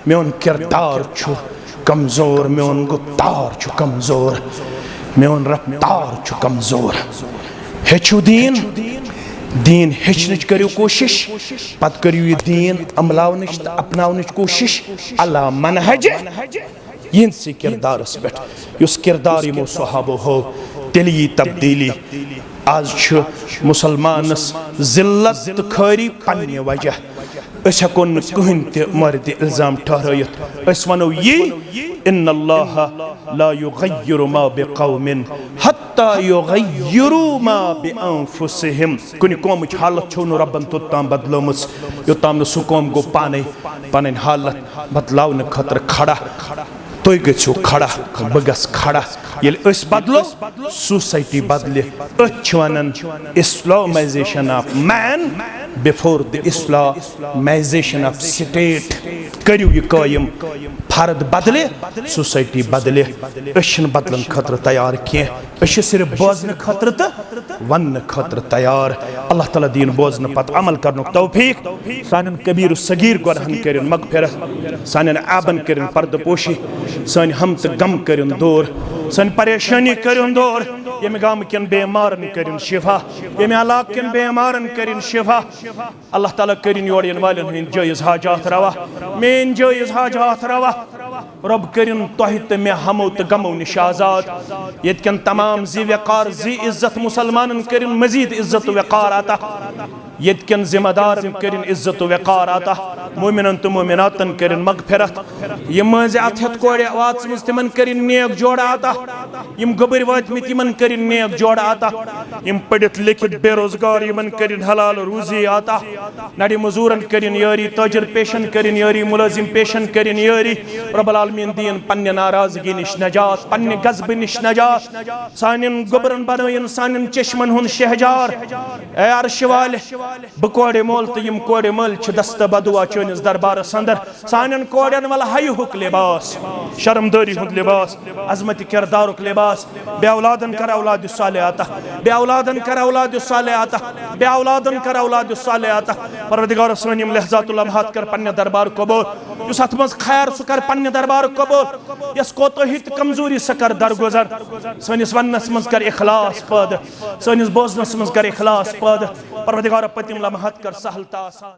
मेन किरदार कमजोर मेन गुफ्तार कमजोर मेन रफ्तार कमजोर हेचु दीन दीन हेचन करियो कोशिश पत करियो यह दीन अमलावन अपनावन कोशिश अला मनहज यिनसी किरदारस पे युस किरदार यमो सहाबो हो तेल यी तब्दीली आज मुसलमानस जिल्लत खारी पन्ने वजह हेको कहीं मर्द इल्जाम ठहरायत वनो ये इन्नल्लाह ला युगय्यिरु मा बिक़ौमिन हत्ता युगय्यिरु मा बिअन्फुसिहिम कुनि कौमच हालत छो न रब्बन तोताम बदलोमस योताम न सु कौम गो पाने पन हालत बदलावन खतर खड़ा तुम गो खड़ा बह गस खड़ा ये बदलो सोसाइटी बदले one Islamisation of man before the Islamisation of state करियो यह कायम फर्द बदले सोसाइटी बदले बदलन खतर तैयार कह सिर्फ बोजन खतर तो वन खतर तैयार अल्लाह ताला दीन बोजन पत अमल करन तौफीक सान कबीर सगीर गुनाहन कर मगफिरत सान आबन कर पर्द पोशी सान हम तो गम कर दूर सन परेशानी कर दूर यम गाम कन बेमारन कर शिफा यम इलाक कन बेमारन कर शिफा अल्लाह ताला करिन योर यन वालन हिंद जायज हाजात रवा मेन जायज हाजात रवा रब करिन तोहि तो मे हमो तो गमो निश आजाद यन तमाम जी वक़ार जी इज्जत मुसलमानन करिन मजीद इज्जत वक़ार आता यन जिम्मेदारन करिन इज्जत वक़ार आता मोमिनन तो मोमिनातन करिन मगफिरत यम मज अथत कोड़ वाचम तिमन करिन नेक जोड़ा आता यम गबर वातम तिमन करिन नेक जोड़ा आता यम पढ़ित लिखित बेरोजगार यमन करिन हलाल रूजी आता नड़ी मजूरन करिन यारी ताजर पेशन करिन यारी मुलाजिम पेशन करिन यारी रब्बुल आलमीन दीन पन्ने नाराजगी निश नजात पन्ने गज़ब निश नजात सानिन गबरन बनयन सानिन चश्मन हुन शहजार ए अर्श वाले बकोड़े मोल तो यम कोड़े मोल छ दस्त बदुआ चोनिस दरबार अंदर सानिन कोड़न वाला हयुक लिबास शर्मदारी हुंद लिबास अजमत किरदारुक लिबास बे औलादन कर औलाद सालेह आता बे औलादन कर औलाद सालेह आता बे औलादन कर औलाद सालेह आता परवरदिगार सोन यम लहजातुल लम्हात कर पन्ने दरबार कबूल युस अथ मज खैर सु कर पन्ने दरबार कबूल यस कोताही त कमजोरी स कर दरगुजर सोनिस वन्नस मज कर इखलास पद सोनिस बोजनस मज कर इखलास पद परवरदिगार पतिम लम्हात कर सहलता आसान।